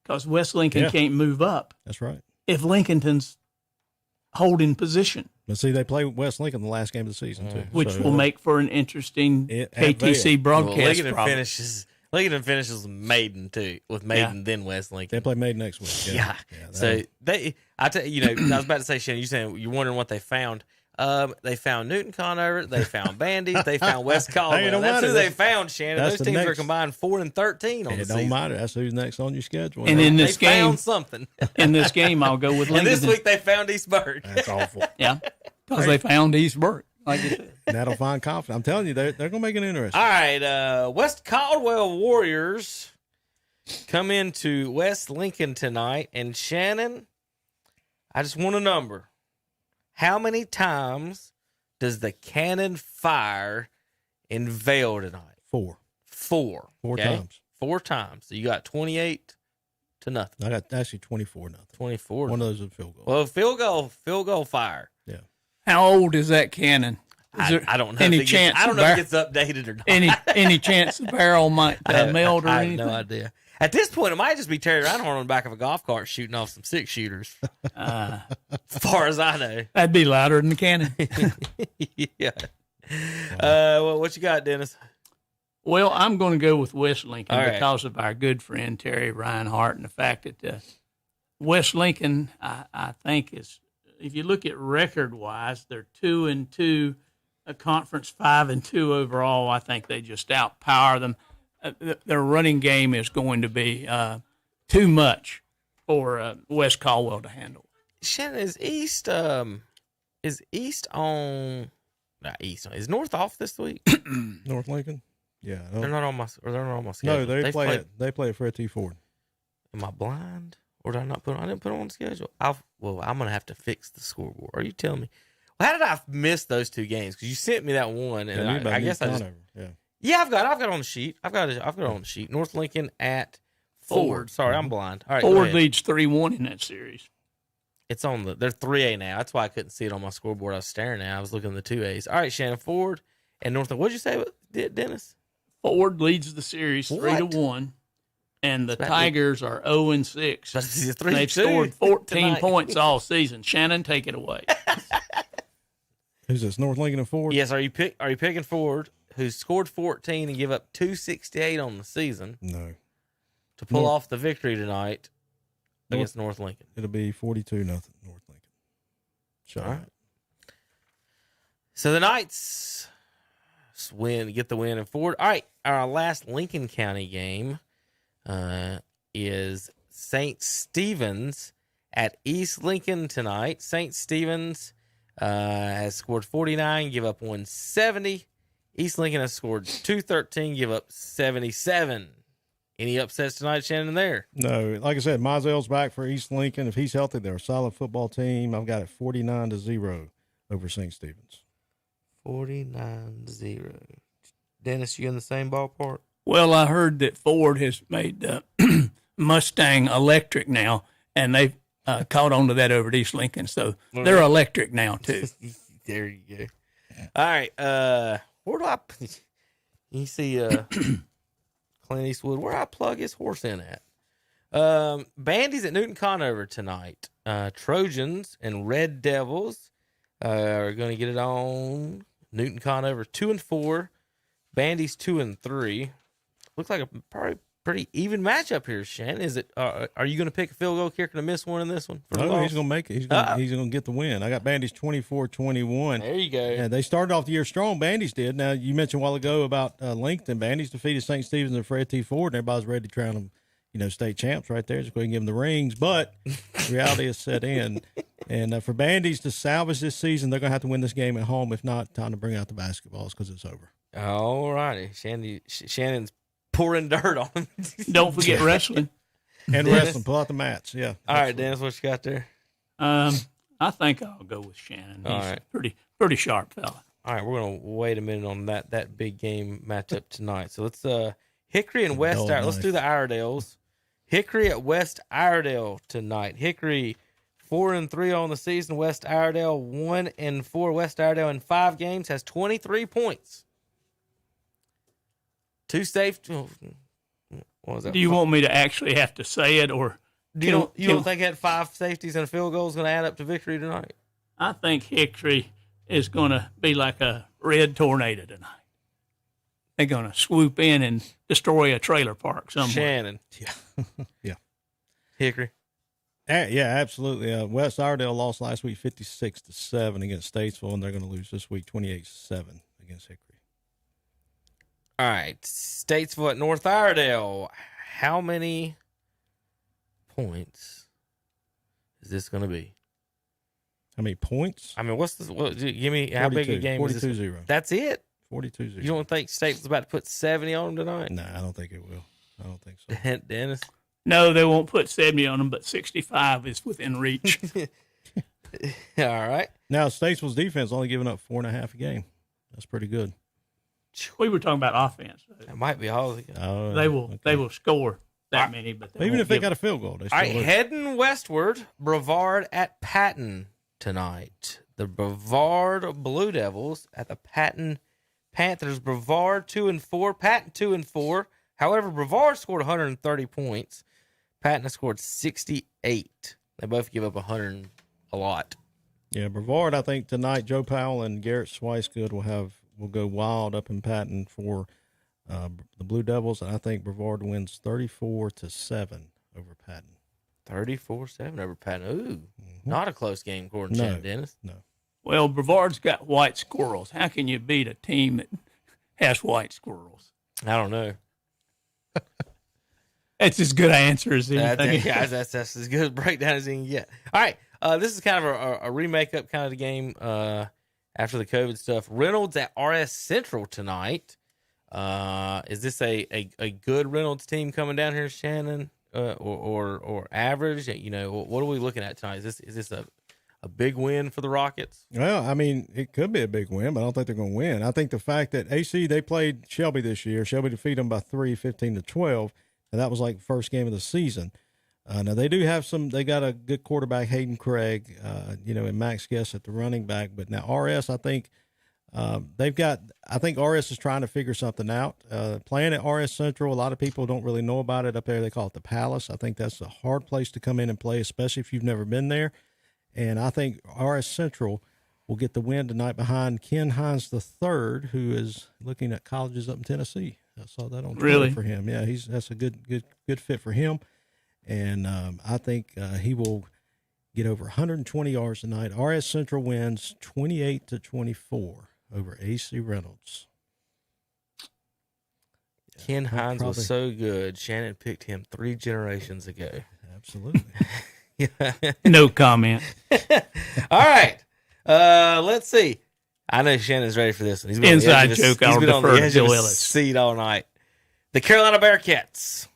S2: because West Lincoln can't move up.
S3: That's right.
S2: If Lincoln's holding position.
S3: But see, they play West Lincoln the last game of the season, too.
S2: Which will make for an interesting KTC broadcast.
S1: Well, Lincoln finishes Maiden, too, with Maiden, then West Lincoln.
S3: They play Maiden next week.
S1: Yeah. So, I was about to say, Shannon, you're wondering what they found. They found Newton Conover. They found Bandy. They found West Caldwell. That's who they found, Shannon. Those teams are combined 4-13 on the season. It don't matter.
S3: That's who's next on your schedule.
S2: And in this game,
S1: found something.
S2: In this game, I'll go with Lincoln.
S1: And this week they found East Burke.
S3: That's awful.
S2: Yeah, because they found East Burke, like you said.
S3: And that'll find confidence. I'm telling you, they're going to make it interesting.
S1: All right, West Caldwell Warriors come into West Lincoln tonight. And Shannon, I just want a number. How many times does the cannon fire in Vail tonight?
S3: 4.
S1: 4.
S3: 4 times.
S1: 4 times. So you got 28-0.
S3: I got actually 24-0.
S1: 24.
S3: One of those is a field goal.
S1: Well, field goal fire.
S3: Yeah.
S2: How old is that cannon?
S1: I don't know.
S2: Any chance?
S1: I don't know if it gets updated or not.
S2: Any chance the barrel might melt or anything?
S1: I have no idea. At this point, it might just be Terry Reinhardt on the back of a golf cart shooting off some 6-shooters. As far as I know.
S2: That'd be louder than the cannon.
S1: Yeah. What you got, Dennis?
S2: Well, I'm going to go with West Lincoln because of our good friend Terry Reinhardt and the fact that West Lincoln, I think, is, if you look at record-wise, they're 2-2, a conference 5-2 overall. I think they just outpower them. Their running game is going to be too much for West Caldwell to handle.
S1: Shannon, is East on? Not East. Is North off this week?
S3: North Lincoln? Yeah.
S1: They're not on my schedule.
S3: No, they play at Fred T. Ford.
S1: Am I blind? Or did I not put on? I didn't put it on the schedule. I'm going to have to fix the scoreboard. Are you telling me? Well, how did I miss those 2 games? Because you sent me that one, and I guess I just... Yeah, I've got it on the sheet. I've got it on the sheet. North Lincoln at Ford. Sorry, I'm blind. All right, go
S2: Ford
S1: ahead.
S2: leads 3-1 in that series.
S1: It's on they're 3A now. That's why I couldn't see it on my scoreboard. I was staring at it. I was looking at the 2As. All right, Shannon, Ford and Northland. What'd you say, Dennis?
S2: Ford leads the series 3-1, and the Tigers are 0-6. They've scored 14 points all season. Shannon, take it away.
S3: Who's this? North Lincoln and Ford?
S1: Yes. Are you picking Ford, who scored 14 and give up 268 on the season?
S3: No.
S1: To pull off the victory tonight against North Lincoln.
S3: It'll be 42-0 North Lincoln. Sure.
S1: All right. So the Knights get the win in Ford. All right, our last Lincoln County game is St. Stephen's at East Lincoln tonight. St. Stephen's has scored 49, give up 170. East Lincoln has scored 213, give up 77. Any upsets tonight, Shannon, there?
S3: No. Like I said, Mizell's back for East Lincoln. If he's healthy, they're a solid football team. I've got it 49-0 over St. Stephen's.
S1: 49-0. Dennis, you in the same ballpark?
S2: Well, I heard that Ford has made Mustang electric now, and they've caught on to that over at East Lincoln. So they're electric now, too.
S1: There you go. All right. Where do I – you see Clint Eastwood. Where do I plug his horse in at? Bandy's at Newton Conover tonight. Trojans and Red Devils are going to get it on. Newton Conover 2-4. Bandy's 2-3. Looks like a probably pretty even matchup here, Shannon. Is it? Are you going to pick a field goal kicker to miss one in this one?
S3: No, he's going to make it. He's going to get the win. I got Bandy's 24-21.
S1: There you go.
S3: Yeah, they started off the year strong. Bandy's did. Now, you mentioned a while ago about Lincoln. Bandy's defeated St. Stephen's and Fred T. Ford, and everybody's ready to crown them, state champs right there. Just go ahead and give them the rings. But reality has set in. And for Bandy's to salvage this season, they're going to have to win this game at home. If not, time to bring out the basketballs because it's over.
S1: All righty. Shannon's pouring dirt on him.
S2: Don't forget wrestling.
S3: And wrestling. Pull out the mats. Yeah.
S1: All right, Dennis, what you got there?
S2: I think I'll go with Shannon. He's a pretty sharp fella.
S1: All right, we're going to wait a minute on that big game matchup tonight. So let's Hickory and West Iredale. Let's do the Iredales. Hickory at West Iredale tonight. Hickory 4-3 on the season. West Iredale 1-4. West Iredale in 5 games has 23 points. 2 safe. What was that?
S2: Do you want me to actually have to say it, or
S1: you don't think that 5 safeties and a field goal is going to add up to victory tonight?
S2: I think Hickory is going to be like a red tornado tonight. They're going to swoop in and destroy a trailer park somewhere.
S1: Shannon.
S3: Yeah. Yeah.
S1: Hickory.
S3: Yeah, absolutely. West Iredale lost last week 56-7 against Statesville, and they're going to lose this week 28-7 against Hickory.
S1: All right. Statesville at North Iredale. How many points is this going to be?
S3: How many points?
S1: I mean, give me how big a game is this?
S3: 42-0.
S1: That's it?
S3: 42-0.
S1: You don't think Statesville's about to put 70 on them tonight?
S3: No, I don't think it will. I don't think so.
S1: Dennis?
S2: No, they won't put 70 on them, but 65 is within reach.
S1: All right.
S3: Now, Statesville's defense only giving up 4.5 a game. That's pretty good.
S2: We were talking about offense.
S1: That might be all.
S2: They will score that many, but
S3: even if they got a field goal, they still
S1: all right,
S3: lose.
S1: heading westward, Brevard at Patton tonight. The Brevard Blue Devils at the Patton Panthers. Brevard 2-4, Patton 2-4. However, Brevard scored 130 points. Patton has scored 68. They both give up 100 a lot.
S3: Yeah, Brevard, I think tonight Joe Powell and Garrett Swicegood will go wild up in Patton for the Blue Devils, and I think Brevard wins 34-7 over Patton.
S1: 34-7 over Patton. Ooh, not a close game, according to Shannon Dennis.
S3: No.
S2: Well, Brevard's got white squirrels. How can you beat a team that has white squirrels?
S1: I don't know.
S2: That's as good an answer as anything.
S1: Guys, that's as good a breakdown as you can get. All right, this is kind of a remake up kind of the game after the COVID stuff. Reynolds at RS Central tonight. Is this a good Reynolds team coming down here, Shannon, or average? What are we looking at tonight? Is this a big win for the Rockets?
S3: Well, I mean, it could be a big win, but I don't think they're going to win. I think the fact that AC, they played Shelby this year. Shelby defeated them by 3, 15-12. and that was like the first game of the season. Now they do have they got a good quarterback, Hayden Craig, and Max Guess at the running back. But now RS, I think RS is trying to figure something out. Playing at RS Central, a lot of people don't really know about it up there. They call it the Palace. I think that's a hard place to come in and play, especially if you've never been there. And I think RS Central will get the win tonight behind Ken Hines III, who is looking at colleges up in Tennessee. I saw that on Twitter for him. Yeah, that's a good fit for him. And I think he will get over 120 yards tonight. RS Central wins 28-24 over AC Reynolds.
S1: Ken Hines was so good. Shannon picked him 3 generations ago.
S3: Absolutely.
S2: No comment.
S1: All right. Let's see. I know Shannon's ready for this one. He's been
S2: inside joke.
S1: He's been on the edge of
S2: Bill
S1: his
S2: Ellis.
S1: seat all night. The Carolina Bearcats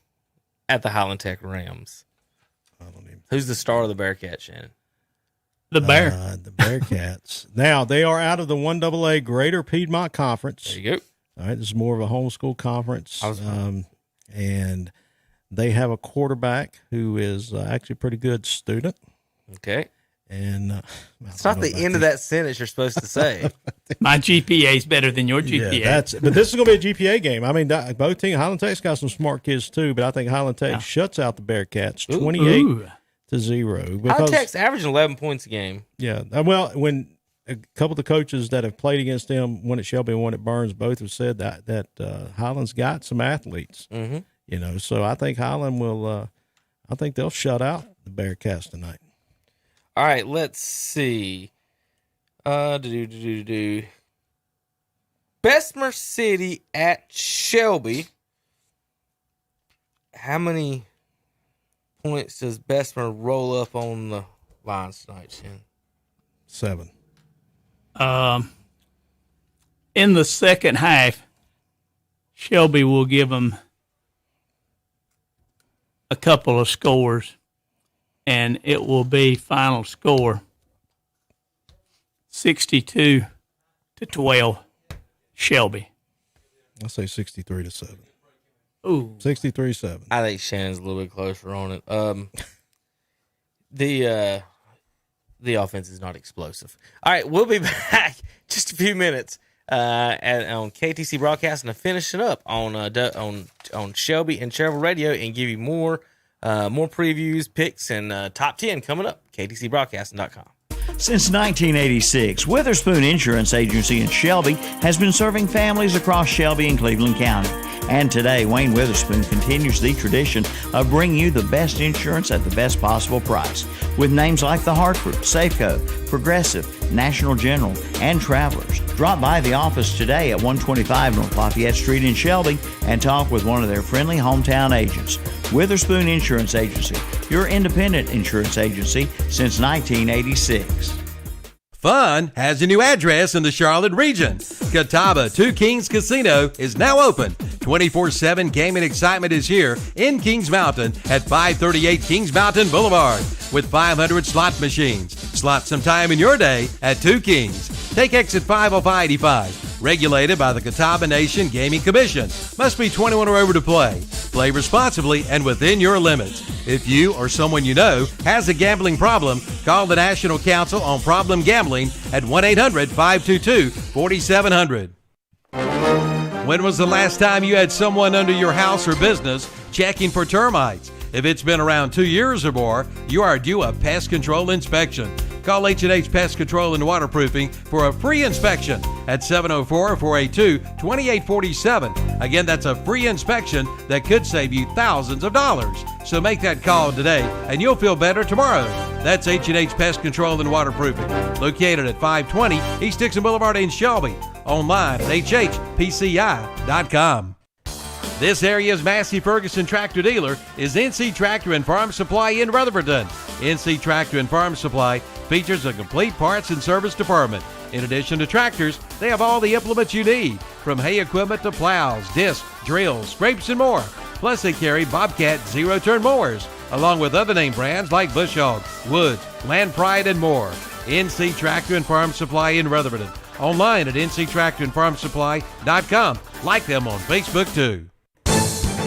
S1: at the Highland Tech Rams. Who's the star of the Bearcats, Shannon?
S2: The Bear.
S3: The Bearcats. Now, they are out of the 1AA Greater Piedmont Conference.
S1: There you go.
S3: All right, this is more of a homeschool conference. And they have a quarterback who is actually a pretty good student.
S1: Okay.
S3: And
S1: it's not the end of that sentence you're supposed to say.
S2: My GPA is better than your GPA.
S3: Yeah, but this is going to be a GPA game. I mean, both teams, Highland Tech's got some smart kids too, but I think Highland Tech shuts out the Bearcats 28-0.
S1: Highland Tech's averaging 11 points a game.
S3: Yeah. Well, when a couple of the coaches that have played against them, one at Shelby and one at Burns, both have said that Highland's got some athletes.
S1: Mm-hmm.
S3: So I think Highland will. I think they'll shut out the Bearcats tonight.
S1: All right, let's see. Bessemer City at Shelby. How many points does Bessemer roll up on the lines tonight, Shannon?
S3: 7.
S2: In the second half, Shelby will give them a couple of scores, and it will be final score 62-12 Shelby.
S3: I'll say 63-7.
S2: Ooh.
S3: 63-7.
S1: I think Shannon's a little bit closer on it. The offense is not explosive. All right, we'll be back just a few minutes on KTC Broadcasting to finish it up on Shelby and Cherville Radio and give you more previews, picks, and top 10 coming up. KTCBroadcasting.com.
S4: Since 1986, Witherspoon Insurance Agency in Shelby has been serving families across Shelby and Cleveland County. And today, Wayne Witherspoon continues the tradition of bringing you the best insurance at the best possible price. With names like The Hartford, Safeco, Progressive, National General, and Travelers. Drop by the office today at 125 North Lafayette Street in Shelby and talk with one of their friendly hometown agents. Witherspoon Insurance Agency, your independent insurance agency since 1986.
S5: Fun has a new address in the Charlotte region. Catawba Two Kings Casino is now open. 24/7 gaming excitement is here in Kings Mountain at 538 Kings Mountain Boulevard with 500 slot machines. Slot some time in your day at Two Kings. Take exit 50585. Regulated by the Catawba Nation Gaming Commission. Must be 21 or over to play. Play responsibly and within your limits. If you or someone you know has a gambling problem, call the National Council on Problem Gambling at 1-800-522-4700. When was the last time you had someone under your house or business checking for termites? If it's been around 2 years or more, you are due a pest control inspection. Call H&H Pest Control and Waterproofing for a free inspection at 704-482-2847. Again, that's a free inspection that could save you thousands of dollars. So make that call today and you'll feel better tomorrow. That's H&H Pest Control and Waterproofing, located at 520 East Dixon Boulevard in Shelby. Online at hhpci.com. This area's Massey Ferguson tractor dealer is NC Tractor and Farm Supply in Rutherfordton. NC Tractor and Farm Supply features a complete parts and service department. In addition to tractors, they have all the implements you need, from hay equipment to plows, discs, drills, scrapes, and more. Plus, they carry Bobcat zero-turn mowers, along with other name brands like Bush Hog, Woods, Land Pride, and more. NC Tractor and Farm Supply in Rutherfordton. Online at nctractorandfarmsupply.com. Like them on Facebook, too.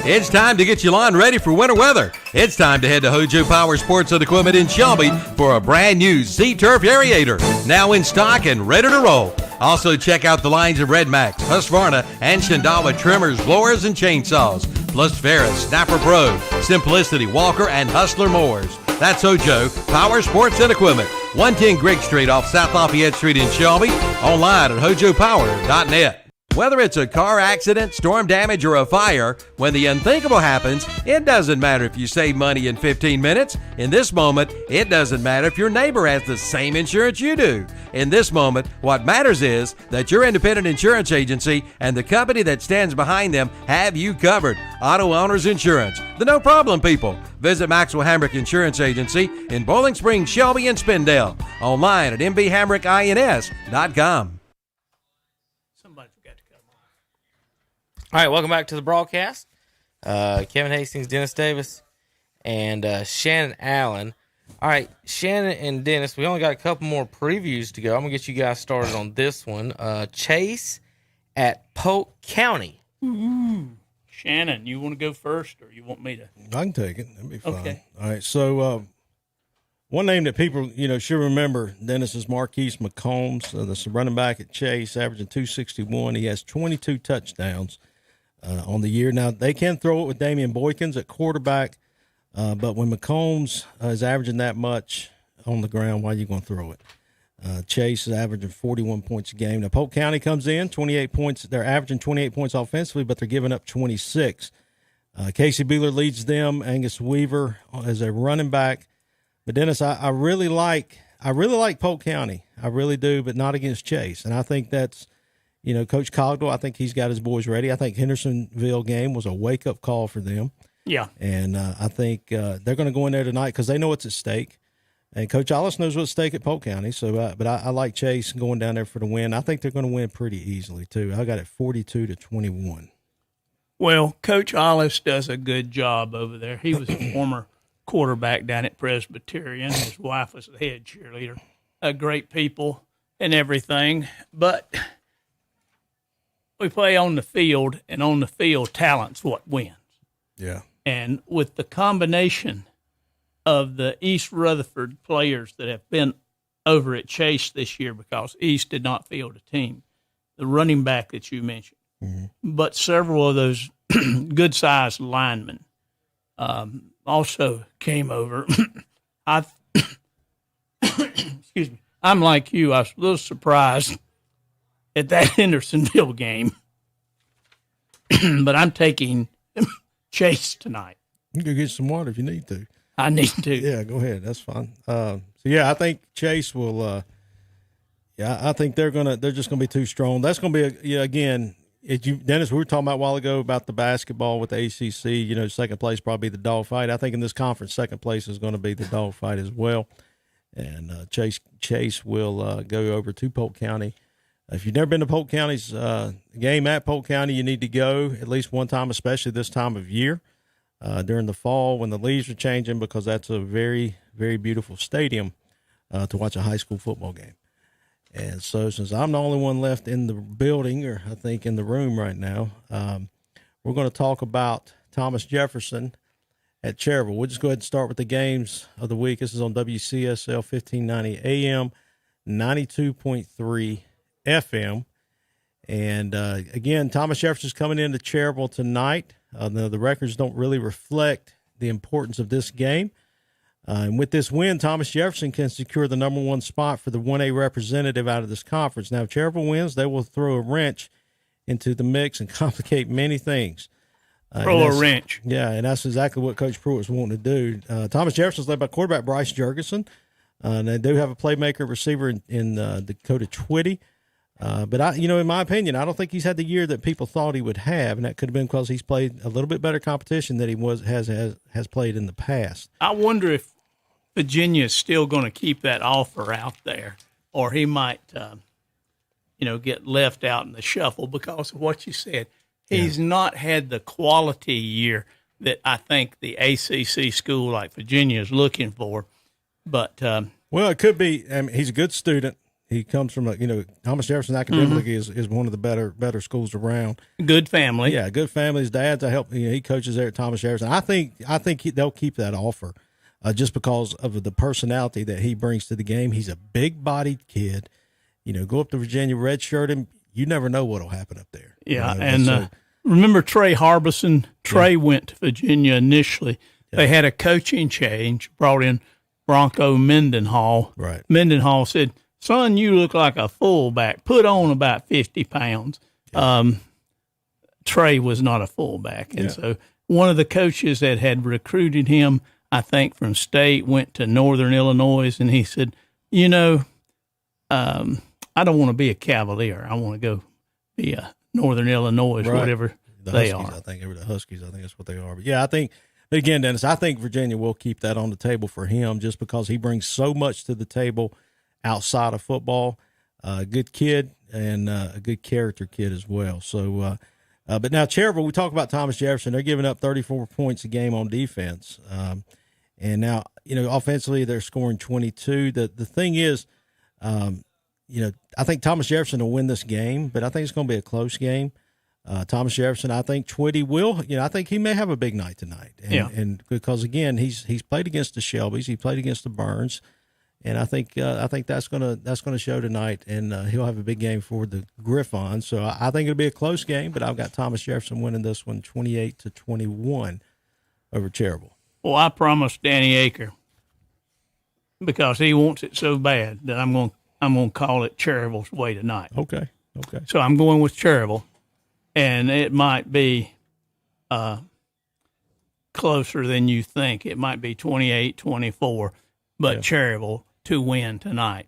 S5: It's time to get your lawn ready for winter weather. It's time to head to Hojo Power Sports and Equipment in Shelby for a brand new Z-Turf Aerator, now in stock and ready to roll. Also, check out the lines of Red Max, Husqvarna, and Shindawa trimmers, blowers, and chainsaws, plus Ferris, Snapper Pro, Simplicity, Walker, and Hustler mowers. That's Hojo Power Sports and Equipment, 110 Grigg Street off South Lafayette Street in Shelby, online at hojopower.net. Whether it's a car accident, storm damage, or a fire, when the unthinkable happens, it doesn't matter if you save money in 15 minutes. In this moment, it doesn't matter if your neighbor has the same insurance you do. In this moment, what matters is that your independent insurance agency and the company that stands behind them have you covered. Auto Owners Insurance, the no problem people. Visit Maxwell Hamrick Insurance Agency in Bowling Springs, Shelby, and Spindale. Online at mbhamrickins.com.
S1: All right, welcome back to the broadcast. Kevin Hastings, Dennis Davis, and Shannon Allen. All right, Shannon and Dennis, we only got a couple more previews to go. I'm going to get you guys started on this one. Chase at Polk County.
S2: Shannon, you want to go first, or you want me to?
S3: I can take it. That'd be fine.
S2: Okay.
S3: All right, so one name that people, should remember, Dennis, is Marquise McCombs, the running back at Chase, averaging 261. He has 22 touchdowns on the year. Now, they can throw it with Damian Boykins at quarterback, but when McCombs is averaging that much on the ground, why are you going to throw it? Chase is averaging 41 points a game. Now, Polk County comes in, 28 points. They're averaging 28 points offensively, but they're giving up 26. Casey Beeler leads them. Angus Weaver as a running back. But, Dennis, I really like Polk County. I really do, but not against Chase. And I think that's, Coach Cogdell, I think he's got his boys ready. I think Hendersonville game was a wake-up call for them.
S2: Yeah.
S3: And I think they're going to go in there tonight because they know what's at stake. And Coach Ollis knows what's at stake at Polk County. So, but I like Chase going down there for the win. I think they're going to win pretty easily, too. I got it 42-21.
S2: Well, Coach Ollis does a good job over there. He was a former quarterback down at Presbyterian. His wife was the head cheerleader. Great people and everything. But we play on the field, and on the field, talent's what wins.
S3: Yeah.
S2: And with the combination of the East Rutherford players that have been over at Chase this year, because East did not field a team, the running back that you mentioned, but several of those good-sized linemen also came over. Excuse me. I'm like you. I was a little surprised at that Hendersonville game, but I'm taking Chase tonight.
S3: You can get some water if you need to.
S2: I need to.
S3: Yeah, go ahead. That's fine. I think Chase will. I think they're just gonna be too strong. That's gonna be again. Dennis, we were talking about a while ago about the basketball with the ACC. Second place probably the dogfight. I think in this conference, second place is going to be the dogfight as well. And Chase will go over to Polk County. If you've never been to Polk County's game at Polk County, you need to go at least one time, especially this time of year during the fall when the leaves are changing, because that's a very, very beautiful stadium to watch a high school football game. And so since I'm the only one left in the building, or I think in the room right now, we're going to talk about Thomas Jefferson at Cherryville. We'll just go ahead and start with the games of the week. This is on WCSL 1590 AM, 92.3 FM. And, again, Thomas Jefferson's coming into Cherryville tonight. The records don't really reflect the importance of this game. And with this win, Thomas Jefferson can secure the number one spot for the 1A representative out of this conference. Now, if Cherryville wins, they will throw a wrench into the mix and complicate many things.
S2: Throw a wrench.
S3: Yeah, and that's exactly what Coach Pruitt was wanting to do. Thomas Jefferson's led by quarterback Bryce Jurgensen. They do have a playmaker receiver in Dakota Twitty. But in my opinion, I don't think he's had the year that people thought he would have, and that could have been because he's played a little bit better competition than he has played in the past.
S2: I wonder if Virginia is still going to keep that offer out there, or he might, get left out in the shuffle because of what you said. He's not had the quality year that I think the ACC school like Virginia is looking for. But
S3: well, it could be. I mean, he's a good student. He comes from Thomas Jefferson academically is one of the better schools around.
S2: Good family.
S3: Yeah, good family. His dad's he coaches there at Thomas Jefferson. I think they'll keep that offer just because of the personality that he brings to the game. He's a big-bodied kid. Go up to Virginia, redshirt him. You never know what'll happen up there.
S2: Yeah, remember Trey Harbison? Trey went to Virginia initially. Yeah. They had a coaching change, brought in Bronco Mendenhall.
S3: Right.
S2: Mendenhall said, "Son, you look like a fullback. Put on about 50 pounds." Yeah. Trey was not a fullback. And so one of the coaches that had recruited him, I think from state, went to Northern Illinois, and he said, I don't want to be a Cavalier. I want to go be a Northern Illinois, whatever they
S3: Huskies,
S2: are.
S3: I think the Huskies, I think that's what they are. But yeah, but again, Dennis, I think Virginia will keep that on the table for him just because he brings so much to the table outside of football. Good kid and a good character kid as well. So, but now Cherryville, we talk about Thomas Jefferson. They're giving up 34 points a game on defense. And now, offensively, they're scoring 22. The thing is, I think Thomas Jefferson will win this game, but I think it's going to be a close game. Thomas Jefferson, I think Twitty will. I think he may have a big night tonight. And because again, he's played against the Shelbys, he played against the Burns, and I think that's gonna show tonight, and he'll have a big game for the Griffons. So I think it'll be a close game, but I've got Thomas Jefferson winning this one, 28-21 over Cherryville.
S2: Well, I promised Danny Aker because he wants it so bad that I'm going to call it Cherryville's way tonight.
S3: Okay.
S2: So I'm going with Cherryville, and it might be closer than you think. It might be 28-24, but Cherryville to win tonight.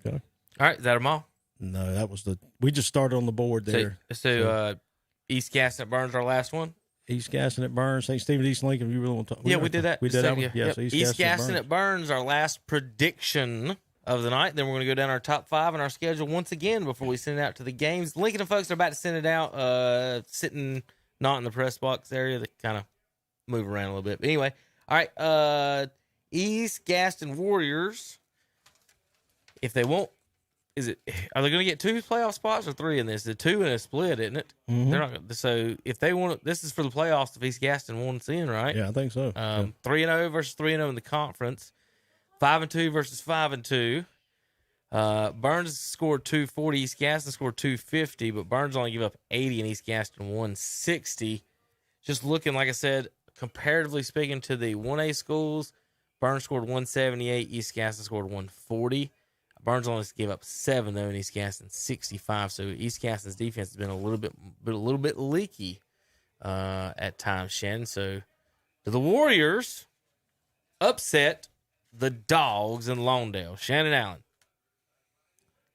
S3: Okay.
S1: All right, is that them all?
S3: No, that was we just started on the board there.
S1: So East Gaston at Burns, our last one.
S3: East Gaston at Burns, St. Stephen, East Lincoln. You really want to talk?
S1: Yeah, we did that.
S3: We did that one?
S1: Yeah.
S3: So
S1: East Gaston at Burns, our last prediction of the night. Then we're going to go down our top 5 in our schedule once again before we send it out to the games. Lincoln and folks are about to send it out, sitting not in the press box area. They kind of move around a little bit. But anyway, all right, East Gaston Warriors, if they won't, are they going to get 2 playoff spots or 3 in this? The 2 in a split, isn't it?
S3: Mm-hmm.
S1: They're not. So if they want, this is for the playoffs. If East Gaston wants in, right?
S3: Yeah, I think so.
S1: 3-0 versus 3-0 in the conference. 5-2 versus 5-2. Burns scored 240. East Gaston scored 250, but Burns only gave up 80 and East Gaston 160. Just looking, like I said, comparatively speaking to the 1A schools, Burns scored 178. East Gaston scored 140. Burns only gave up 7 though, and East Gaston 65. So East Gaston's defense has been a little bit leaky at times, Shannon. So do the Warriors upset the Dogs in Lawndale? Shannon Allen.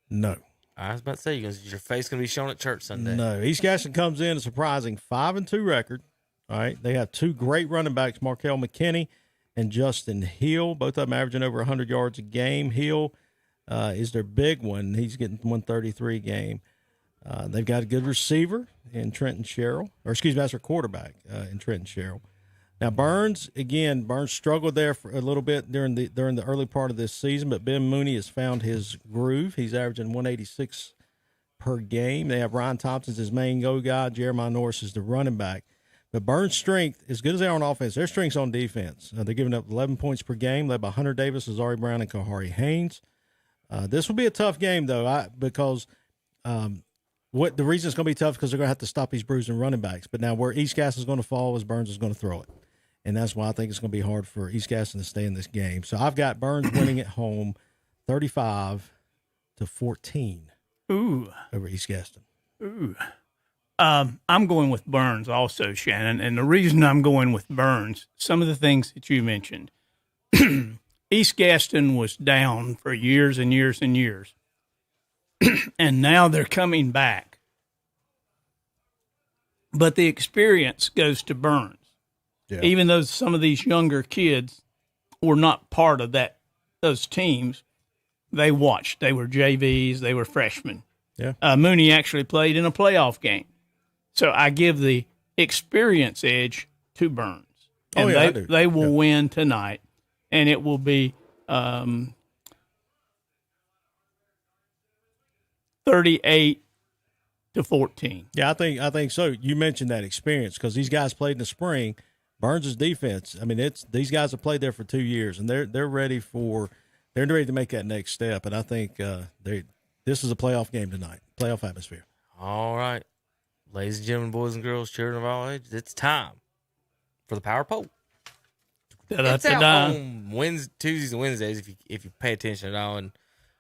S3: No.
S1: I was about to say, your face going to be shown at church Sunday.
S3: No. East Gaston comes in a surprising 5-2 record. All right. They have 2 great running backs, Markel McKinney and Justin Hill, both of them averaging over 100 yards a game. Hill is their big one. He's getting 133 a game. They've got a good receiver in Trenton Sherrill, that's their quarterback in Trenton Sherrill. Now Burns struggled there for a little bit during the early part of this season, but Ben Mooney has found his groove. He's averaging 186 per game. They have Ryan Thompson as his main go guy. Jeremiah Norris is the running back. But Burns' strength, as good as they are on offense, their strength's on defense. They're giving up 11 points per game, led by Hunter Davis, Azari Brown, and Kahari Haynes. This will be a tough game, though, because the reason it's going to be tough because they're going to have to stop these bruising running backs. But now where East Gaston is going to fall is Burns is going to throw it. And that's why I think it's going to be hard for East Gaston to stay in this game. So I've got Burns winning at home 35-14 over East Gaston.
S2: Ooh. I'm going with Burns also, Shannon. And the reason I'm going with Burns, some of the things that you mentioned. East Gaston was down for years and years and years. And now they're coming back. But the experience goes to Burns. Yeah. Even though some of these younger kids were not part of those teams, they watched. They were JVs. They were freshmen.
S3: Yeah.
S2: Mooney actually played in a playoff game. So I give the experience edge to Burns. And they will win tonight, and it will be 38-14.
S3: Yeah, I think so. You mentioned that experience because these guys played in the spring. Burns' defense. I mean, these guys have played there for 2 years, and they're ready to make that next step. And I think this is a playoff game tonight, playoff atmosphere.
S1: All right, ladies and gentlemen, boys and girls, children of all ages, it's time for the Power Poll. It's out on Tuesdays and Wednesdays if you pay attention at all, and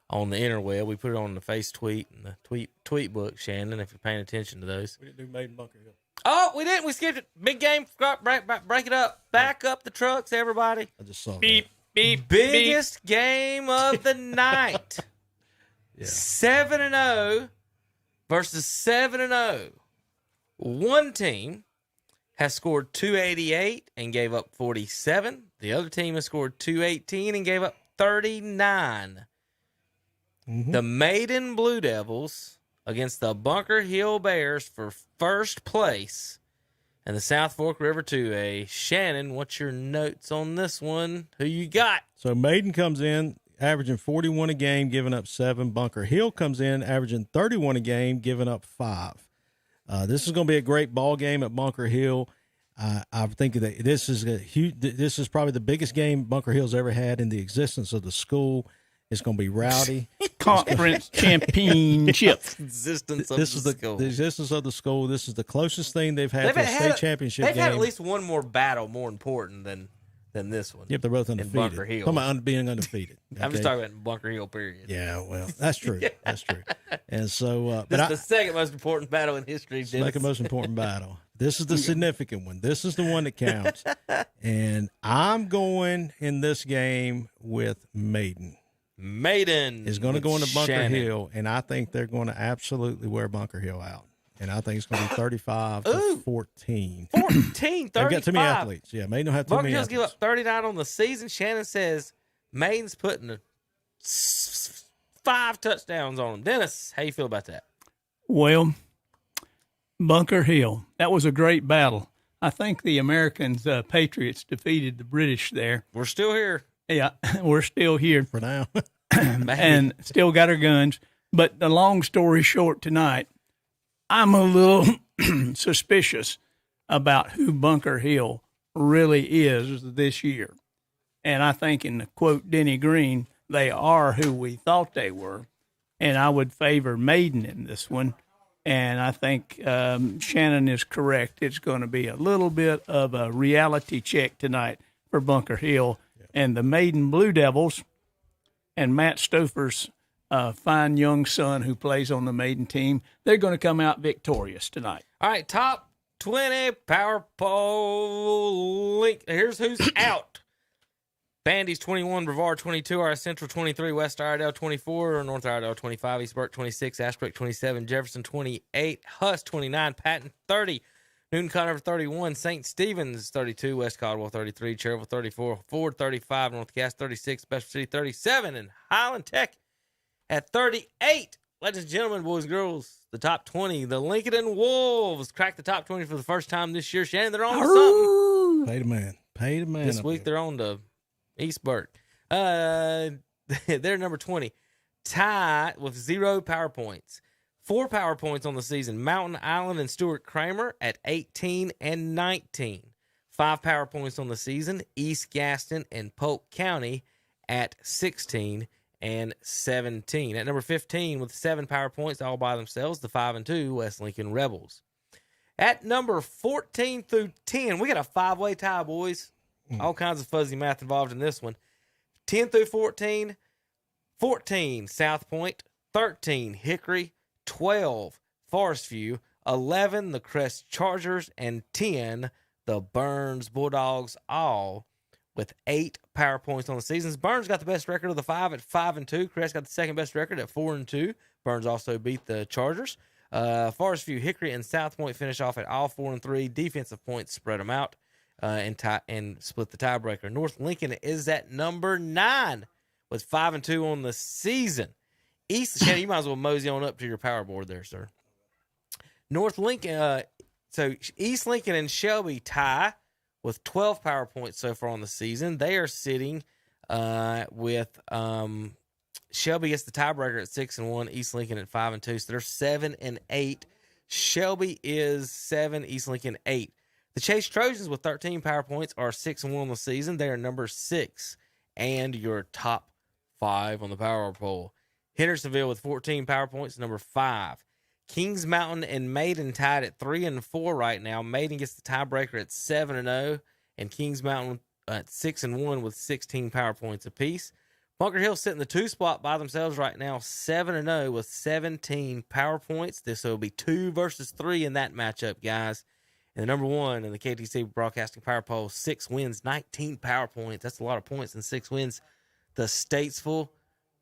S1: on the interweb we put it on the face tweet and the tweet book, Shannon. If you're paying attention to those,
S3: We didn't do Maiden Bunker Hill.
S1: oh, we didn't. We skipped it. Big game. Break it up. Back up the trucks, everybody.
S3: I just saw
S2: Beep, beep,
S1: Biggest game of the night. 7-0 versus 7-0. One team has scored 288 and gave up 47. The other team has scored 218 and gave up 39. The Maiden Blue Devils against the Bunker Hill Bears for first place and the South Fork River 2A. Shannon, what's your notes on this one? Who you got?
S3: So Maiden comes in averaging 41 a game, giving up 7. Bunker Hill comes in averaging 31 a game, giving up 5. This is going to be a great ball game at Bunker Hill. I think that this is probably the biggest game Bunker Hill's ever had in the existence of the school. It's going to be rowdy.
S2: Conference championship.
S1: The existence of
S3: The existence of the school. This is the closest thing they've had to a state championship game.
S1: They've had at least one more battle more important than this one.
S3: Yep, they're both undefeated.
S1: In Bunker Hill.
S3: Talking about being undefeated.
S1: I'm just talking about Bunker Hill, period.
S3: Yeah, well, that's true. That's true. And so,
S1: this is the second most important battle in history.
S3: Second most important battle. This is the significant one. This is the one that counts. And I'm going in this game with Maiden.
S1: Maiden
S3: is going to go into Bunker
S1: Shannon.
S3: Hill, and I think they're going to absolutely wear Bunker Hill out. And I think it's going to be 35 to 14.
S1: 35.
S3: They've got too many athletes. Yeah, Maiden will have too
S1: Bunker
S3: many
S1: Hill's
S3: athletes.
S1: give up 39 on the season. Shannon says Maiden's putting 5 touchdowns on them. Dennis, how you feel about that?
S2: Well, Bunker Hill, that was a great battle. I think the Americans, Patriots, defeated the British there.
S1: We're still here.
S2: Yeah, we're still here.
S3: For now.
S2: And still got our guns. But the long story short tonight, I'm a little suspicious about who Bunker Hill really is this year. And I think, in the quote Denny Green, they are who we thought they were. And I would favor Maiden in this one. And I think Shannon is correct. It's going to be a little bit of a reality check tonight for Bunker Hill. And the Maiden Blue Devils and Matt Stouffer's fine young son who plays on the Maiden team, they're going to come out victorious tonight.
S1: All right, top 20 Power Poll link. Here's who's out. Bandy's 21, Brevard 22, our Central 23, West Iredell 24, North Iredell 25, East Burke 26, Ashbrook 27, Jefferson 28, Huss 29, Patton 30, Newton Conover 31, St. Stephen's 32, West Caldwell 33, Cherville 34, Ford 35, North Cass 36, Special City 37, and Highland Tech at 38. Ladies and gentlemen, boys and girls, the top 20, the Lincoln Wolves cracked the top 20 for the first time this year. Shannon, they're on to something.
S3: Pay the man. Pay the man.
S1: This week they're on to East Burke. They're number 20. Tie with 0 power points. 4 power points on the season. Mountain Island and Stuart Kramer at 18 and 19. 5 power points on the season. East Gaston and Polk County at 16 and 17. At number 15 with 7 power points all by themselves, the 5-2 West Lincoln Rebels. At number 14 through 10, we got a 5-way tie, boys. All kinds of fuzzy math involved in this one. 10 through 14, 14 South Point, 13 Hickory, 12 Forest View, 11 the Crest Chargers, and 10 the Burns Bulldogs, all with 8 power points on the seasons. Burns got the best record of the 5 at 5-2. Crest got the second best record at 4-2. Burns also beat the Chargers. Forest View, Hickory, and South Point finish off at all 4-3. Defensive points spread them out and split the tiebreaker. North Lincoln is at number 9 with 5-2 on the season. Shannon, you might as well mosey on up to your power board there, sir. North Lincoln, so East Lincoln and Shelby tie with 12 power points so far on the season. They are sitting with Shelby gets the tiebreaker at 6-1. East Lincoln at 5-2. So they're 7-8. Shelby is 7. East Lincoln 8. The Chase Trojans with 13 power points are 6-1 on the season. They are number 6 and your top 5 on the power poll. Hendersonville with 14 power points, number 5. Kings Mountain and Maiden tied at 3-4 right now. Maiden gets the tiebreaker at 7-0, and Kings Mountain at 6-1 with 16 power points apiece. Bunker Hill sitting the 2 spot by themselves right now, 7-0 with 17 power points. This will be 2 versus 3 in that matchup, guys. And the number 1 in the KTC Broadcasting Power Poll, 6 wins, 19 power points. That's a lot of points in 6 wins. The Statesville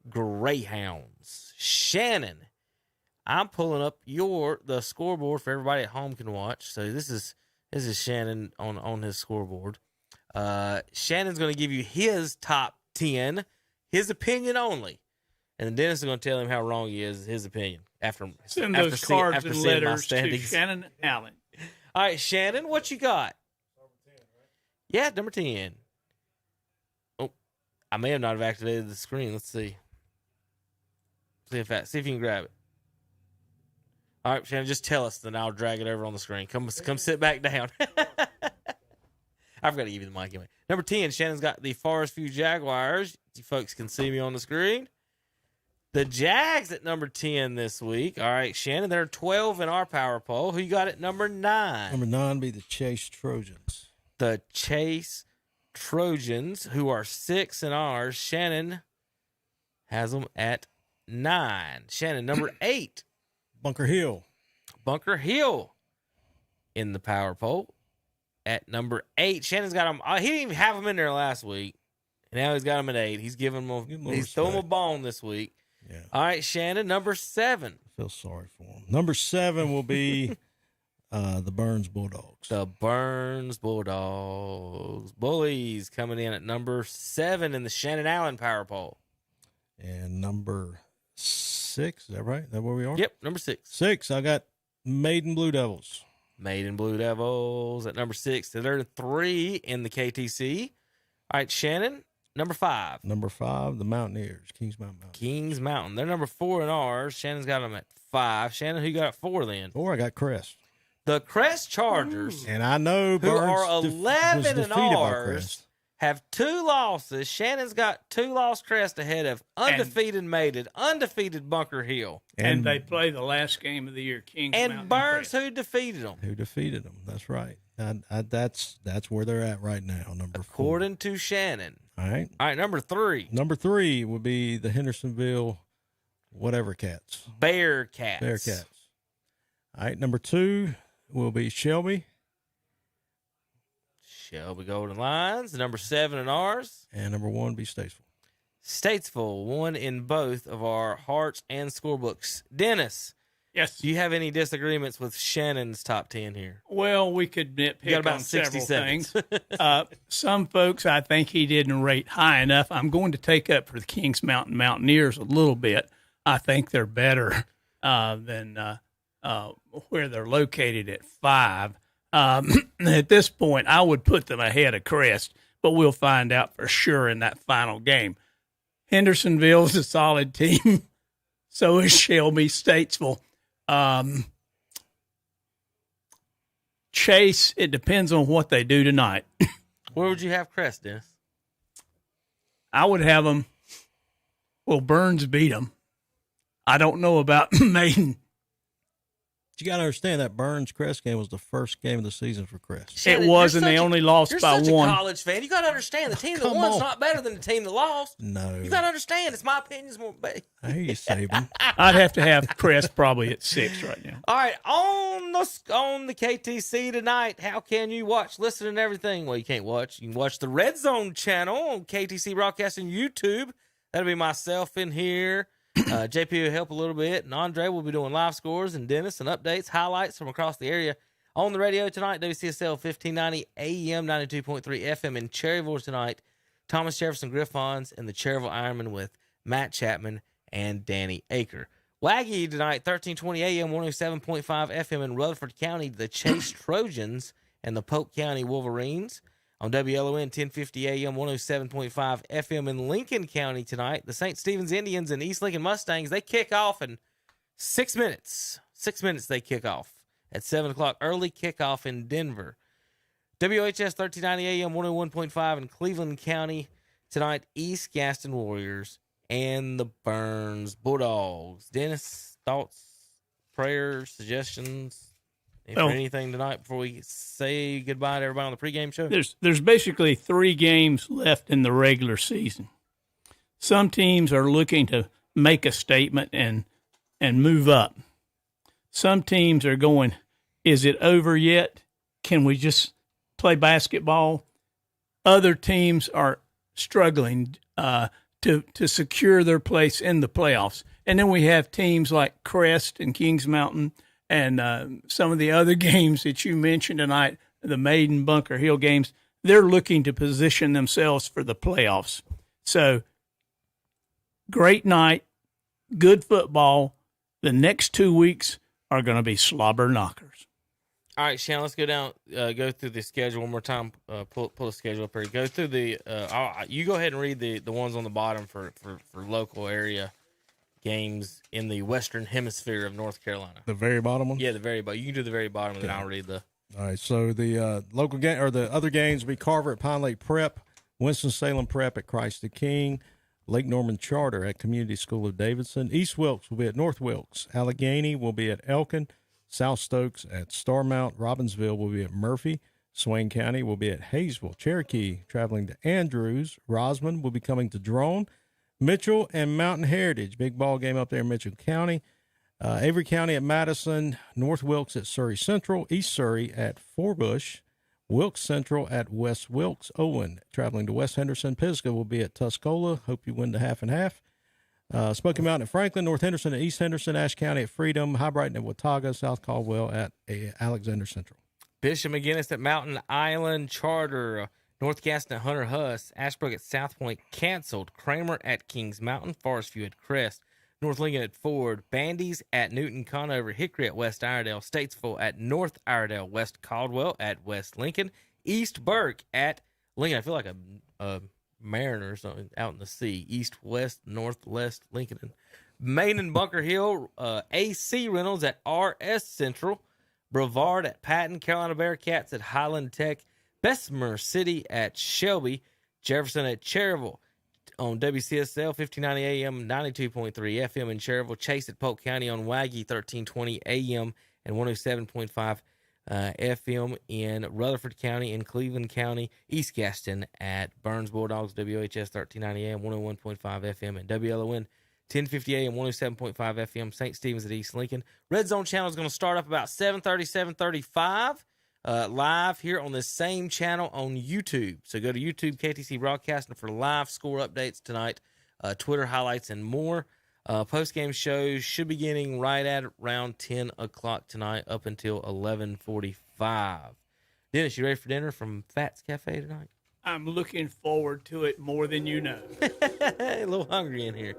S1: Greyhounds. Shannon, I'm pulling up the scoreboard for everybody at home can watch. So this is Shannon on his scoreboard. Shannon's going to give you his top 10, his opinion only, and then Dennis is going to tell him how wrong he is, his opinion.
S2: Send those cards and letters to Shannon Allen.
S1: All right, Shannon, what you got? Yeah, number 10. Oh, I may have not have activated the screen. Let's see. See if you can grab it. All right, Shannon, just tell us, then I'll drag it over on the screen. Come sit back down. I've got to give you the mic anyway. Number 10, Shannon's got the Forest View Jaguars. You folks can see me on the screen. The Jags at number 10 this week. All right, Shannon, they're 12 in our power poll. Who you got at number 9?
S3: Number 9 would be the Chase Trojans.
S1: The Chase Trojans, who are 6 in ours. Shannon has them at 9. Shannon, number 8.
S3: Bunker Hill.
S1: Bunker Hill in the power poll at number 8. Shannon's got them. He didn't even have them in there last week. And now he's got them at 8. He's giving them he's throwing them a bone this week. Yeah. All right, Shannon, number 7.
S3: I feel sorry for him. Number 7 will be the Burns Bulldogs.
S1: The Burns Bulldogs. Bullies coming in at number 7 in the Shannon Allen power poll.
S3: And number 6, is that right? Is that where we are?
S1: Yep, number 6.
S3: 6, I got Maiden Blue Devils.
S1: Maiden Blue Devils at number 6. So they're 3 in the KTC. All right, Shannon, number 5.
S3: Number 5, the Mountaineers, Kings Mountain.
S1: Kings Mountain. They're number 4 in ours. Shannon's got them at 5. Shannon, who you got at 4 then?
S3: 4, I got Crest.
S1: The Crest Chargers.
S3: And I know
S1: who
S3: Burns
S1: are 11 in ours.
S3: Crest.
S1: Have 2 losses. Shannon's got 2 lost Crest ahead of undefeated Maiden, undefeated Bunker Hill.
S2: And they play the last game of the year, Kings
S1: and
S2: Mountain
S1: Burns,
S2: Crest.
S1: who defeated them.
S3: Who defeated them. That's right. That's where they're at right now, number 4.
S1: According to Shannon.
S3: All right,
S1: number 3.
S3: Number 3 would be the Hendersonville whatever Cats.
S1: Bearcats.
S3: Bearcats. All right, number 2 will be Shelby.
S1: Shelby Golden Lions, number 7 in ours.
S3: And number 1 be Statesville.
S1: Statesville, 1 in both of our hearts and scorebooks. Dennis.
S2: Yes.
S1: Do you have any disagreements with Shannon's top 10 here?
S2: Well, we could nitpick
S1: got about
S2: on
S1: 60
S2: several
S1: seconds.
S2: things. Some folks, I think he didn't rate high enough. I'm going to take up for the Kings Mountain Mountaineers a little bit. I think they're better than where they're located at 5. At this point, I would put them ahead of Crest, but we'll find out for sure in that final game. Hendersonville is a solid team. So is Shelby. Statesville. Chase, it depends on what they do tonight.
S1: Where would you have Crest, Dennis?
S2: I would have them. Well, Burns beat them. I don't know about Maiden.
S3: You got to understand that Burns Crest game was the first game of the season for Crest.
S2: Shannon, it was, and they only lost by 1.
S1: You're such a college fan. You got to understand the team that won's not better than the team that lost.
S3: No.
S1: You got to understand. It's my opinion's more.
S3: I hear you, Saban.
S2: I'd have to have Crest probably at 6 right now.
S1: All right, on the KTC tonight, how can you watch, listen, and everything? Well, you can't watch. You can watch the Red Zone channel on KTC Broadcasting YouTube. That'll be myself in here. JP will help a little bit, and Andre will be doing live scores, and Dennis and updates, highlights from across the area. On the radio tonight, WCSL 1590 AM, 92.3 FM in Cherryville tonight. Thomas Jefferson Griffons and the Cherryville Ironman with Matt Chapman and Danny Aker. Waggy tonight, 1320 AM, 107.5 FM in Rutherford County, the Chase Trojans and the Polk County Wolverines. On WLON 1050 AM, 107.5 FM in Lincoln County tonight. The St. Stephen's Indians and East Lincoln Mustangs, they kick off in 6 minutes. 6 minutes they kick off at 7 o'clock. Early kickoff in Denver. WHS 1390 AM, 101.5 in Cleveland County tonight. East Gaston Warriors and the Burns Bulldogs. Dennis, thoughts, prayers, suggestions? Anything tonight before we say goodbye to everybody on the pregame show?
S2: There's basically 3 games left in the regular season. Some teams are looking to make a statement and move up. Some teams are going, is it over yet? Can we just play basketball? Other teams are struggling to secure their place in the playoffs. And then we have teams like Crest and Kings Mountain and some of the other games that you mentioned tonight, the Maiden, Bunker Hill games. They're looking to position themselves for the playoffs. So, great night, good football. The next 2 weeks are going to be slobber knockers.
S1: All right, Shannon, let's go through the schedule one more time. Pull the schedule up here. Go through you go ahead and read the ones on the bottom for local area games in the Western Hemisphere of North Carolina.
S3: The very bottom one?
S1: Yeah, the very bottom. You can do the very bottom, and then I'll read the.
S3: All right, so the local game or the other games will be Carver at Pine Lake Prep, Winston-Salem Prep at Christ the King, Lake Norman Charter at Community School of Davidson. East Wilkes will be at North Wilkes. Allegheny will be at Elkin. South Stokes at Starmount. Robbinsville will be at Murphy. Swain County will be at Hayesville. Cherokee traveling to Andrews. Rosman will be coming to Drone. Mitchell and Mountain Heritage, big ball game up there in Mitchell County. Avery County at Madison. North Wilkes at Surrey Central. East Surrey at Forbush. Wilkes Central at West Wilkes. Owen traveling to West Henderson. Pisgah will be at Tuscola. Hope you win the half and half. Smoky Mountain at Franklin. North Henderson at East Henderson. Ash County at Freedom. High Brighton at Watauga. South Caldwell at Alexander Central.
S1: Bishop McGinnis at Mountain Island Charter. North Gaston at Hunter Huss. Ashbrook at South Point canceled. Kramer at Kings Mountain. Forest View at Crest. North Lincoln at Ford. Bandy's at Newton Conover. Hickory at West Iredale. Statesville at North Iredale. West Caldwell at West Lincoln. East Burke at Lincoln. I feel like a mariner or something out in the sea. East, West, North, West, Lincoln. And Maine and Bunker Hill. AC Reynolds at RS Central. Brevard at Patton. Carolina Bearcats at Highland Tech. Bessemer City at Shelby. Jefferson at Cherryville. On WCSL 1590 AM, 92.3 FM in Cherryville. Chase at Polk County on Waggy 1320 AM and 107.5 FM in Rutherford County and Cleveland County. East Gaston at Burns Bulldogs, WHS 1390 AM, 101.5 FM and WLON 1050 AM, 107.5 FM. St. Stephen's at East Lincoln. Red Zone channel is going to start up about 7:30, 7:35. Live here on this same channel on YouTube. So go to YouTube, KTC Broadcasting, for live score updates tonight, Twitter highlights, and more. Post-game shows should be beginning right at around 10 o'clock tonight up until 11:45. Dennis, you ready for dinner from Fats Cafe tonight?
S2: I'm looking forward to it more than you know.
S1: A little hungry in here.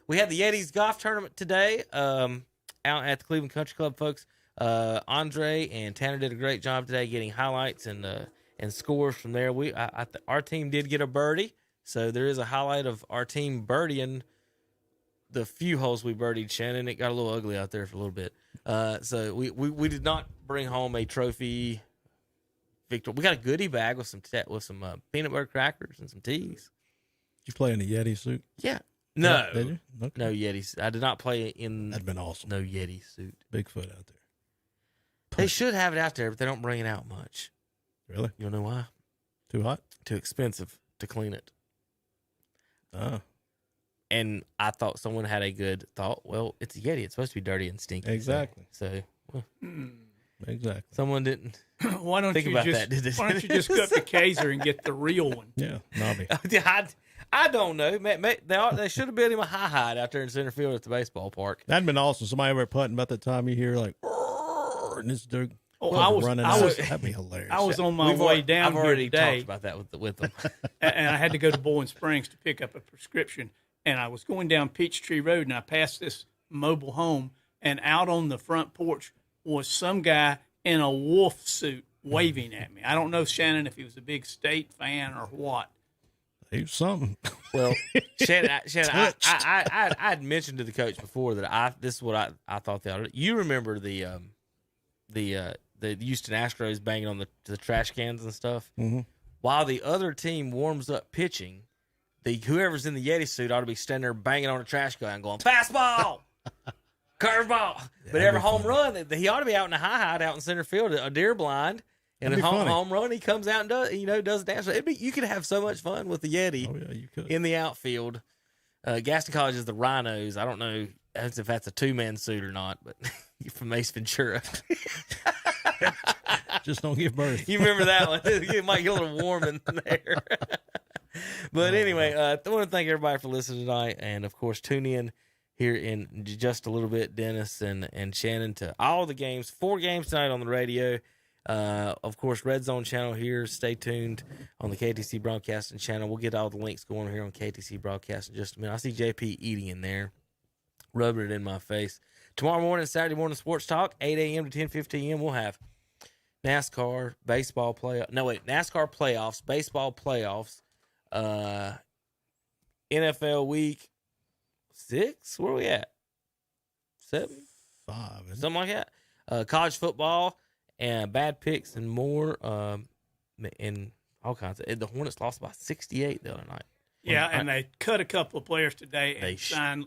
S1: We had the Yetis golf tournament today out at the Cleveland Country Club, folks. Andre and Tanner did a great job today getting highlights and scores from there. Our team did get a birdie, so there is a highlight of our team birdieing the few holes we birdied, Shannon. It got a little ugly out there for a little bit. So we did not bring home a trophy victory. We got a goodie bag with some peanut butter crackers and some teas.
S3: Did you play in a Yeti suit?
S1: Yeah. No.
S3: Did you? Okay.
S1: No Yeti. I did not play in.
S3: That'd been awesome.
S1: No Yeti suit.
S3: Bigfoot out there.
S1: They should have it out there, but they don't bring it out much.
S3: Really?
S1: You know why?
S3: Too hot?
S1: Too expensive to clean it.
S3: Oh.
S1: And I thought someone had a good thought. Well, it's a Yeti. It's supposed to be dirty and stinky.
S3: Exactly.
S1: So,
S3: exactly.
S1: Someone didn't
S2: why don't
S1: think
S2: you
S1: about
S2: just,
S1: that, did they?
S2: Why don't you just go up to Kaiser and get the real one?
S3: Yeah, Nobby.
S1: I don't know. They should have built him a high hide out there in center field at the baseball park.
S3: That'd been awesome. Somebody over putting about the time you hear like, and this dude running out. That'd be hilarious.
S2: I was on my way down
S1: I've already
S2: here today,
S1: talked about that with them.
S2: and I had to go to Bowling Springs to pick up a prescription. And I was going down Peachtree Road, and I passed this mobile home, and out on the front porch was some guy in a wolf suit waving at me. I don't know, Shannon, if he was a big State fan or what.
S3: He was something.
S1: Well, Shannon, I had mentioned to the coach before that this is what I thought they ought to do. You remember the Houston Astros banging on the trash cans and stuff?
S3: Mm-hmm.
S1: While the other team warms up pitching, whoever's in the Yeti suit ought to be standing there banging on a trash can going, fastball, curveball. But every home run, he ought to be out in the high out in center field, a deer blind. And a home run, he comes out and does a dance. You could have so much fun with the Yeti in the outfield. Gaston College is the Rhinos. I don't know if that's a two-man suit or not, but from Ace Ventura.
S3: Just don't give birth.
S1: You remember that one? It might get a little warm in there. But anyway, I want to thank everybody for listening tonight. And, of course, tune in here in just a little bit, Dennis and Shannon, to all the games. 4 games tonight on the radio. Of course, Red Zone channel here. Stay tuned on the KTC Broadcasting channel. We'll get all the links going here on KTC Broadcasting in just a minute. I see JP eating in there, rubbing it in my face. Tomorrow morning, Saturday morning sports talk, 8 a.m. to 10:50 a.m. We'll have NASCAR, baseball NASCAR playoffs, baseball playoffs, NFL week 6. Where are we at? 7?
S3: 5.
S1: Something like that. College football. And bad picks and more, and all kinds of. The Hornets lost by 68 the other night.
S2: Yeah, and they cut a couple of players today and signed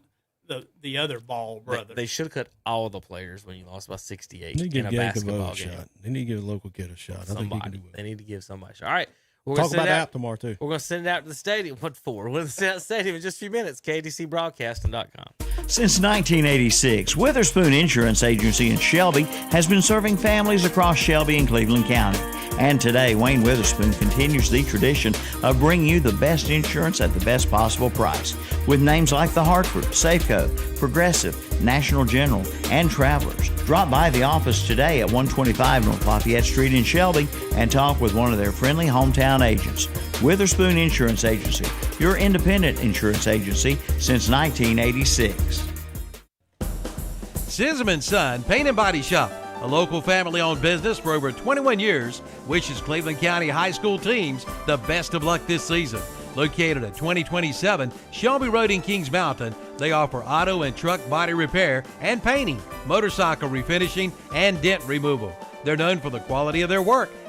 S2: the other Ball brothers.
S1: They should have cut all the players when you lost by 68
S3: in a basketball
S1: game.
S3: Shot. They need to give a local kid a shot. I think he can do it.
S1: They need to give somebody a shot. All right.
S3: We're talk about that tomorrow, too.
S1: We're going to send it out to the stadium. What for? We're going to send it out to the stadium in just a few minutes. KTCBroadcasting.com.
S4: Since 1986, Witherspoon Insurance Agency in Shelby has been serving families across Shelby and Cleveland County. And today, Wayne Witherspoon continues the tradition of bringing you the best insurance at the best possible price. With names like The Hartford, Safeco, Progressive, National General, and Travelers. Drop by the office today at 125 North Lafayette Street in Shelby and talk with one of their friendly hometown agents. Witherspoon Insurance Agency, your independent insurance agency since 1986.
S5: Sism & Son Paint and Body Shop, a local family-owned business for over 21 years, wishes Cleveland County high school teams the best of luck this season. Located at 2027 Shelby Road in Kings Mountain, they offer auto and truck body repair and painting, motorcycle refinishing, and dent removal. They're known for the quality of their work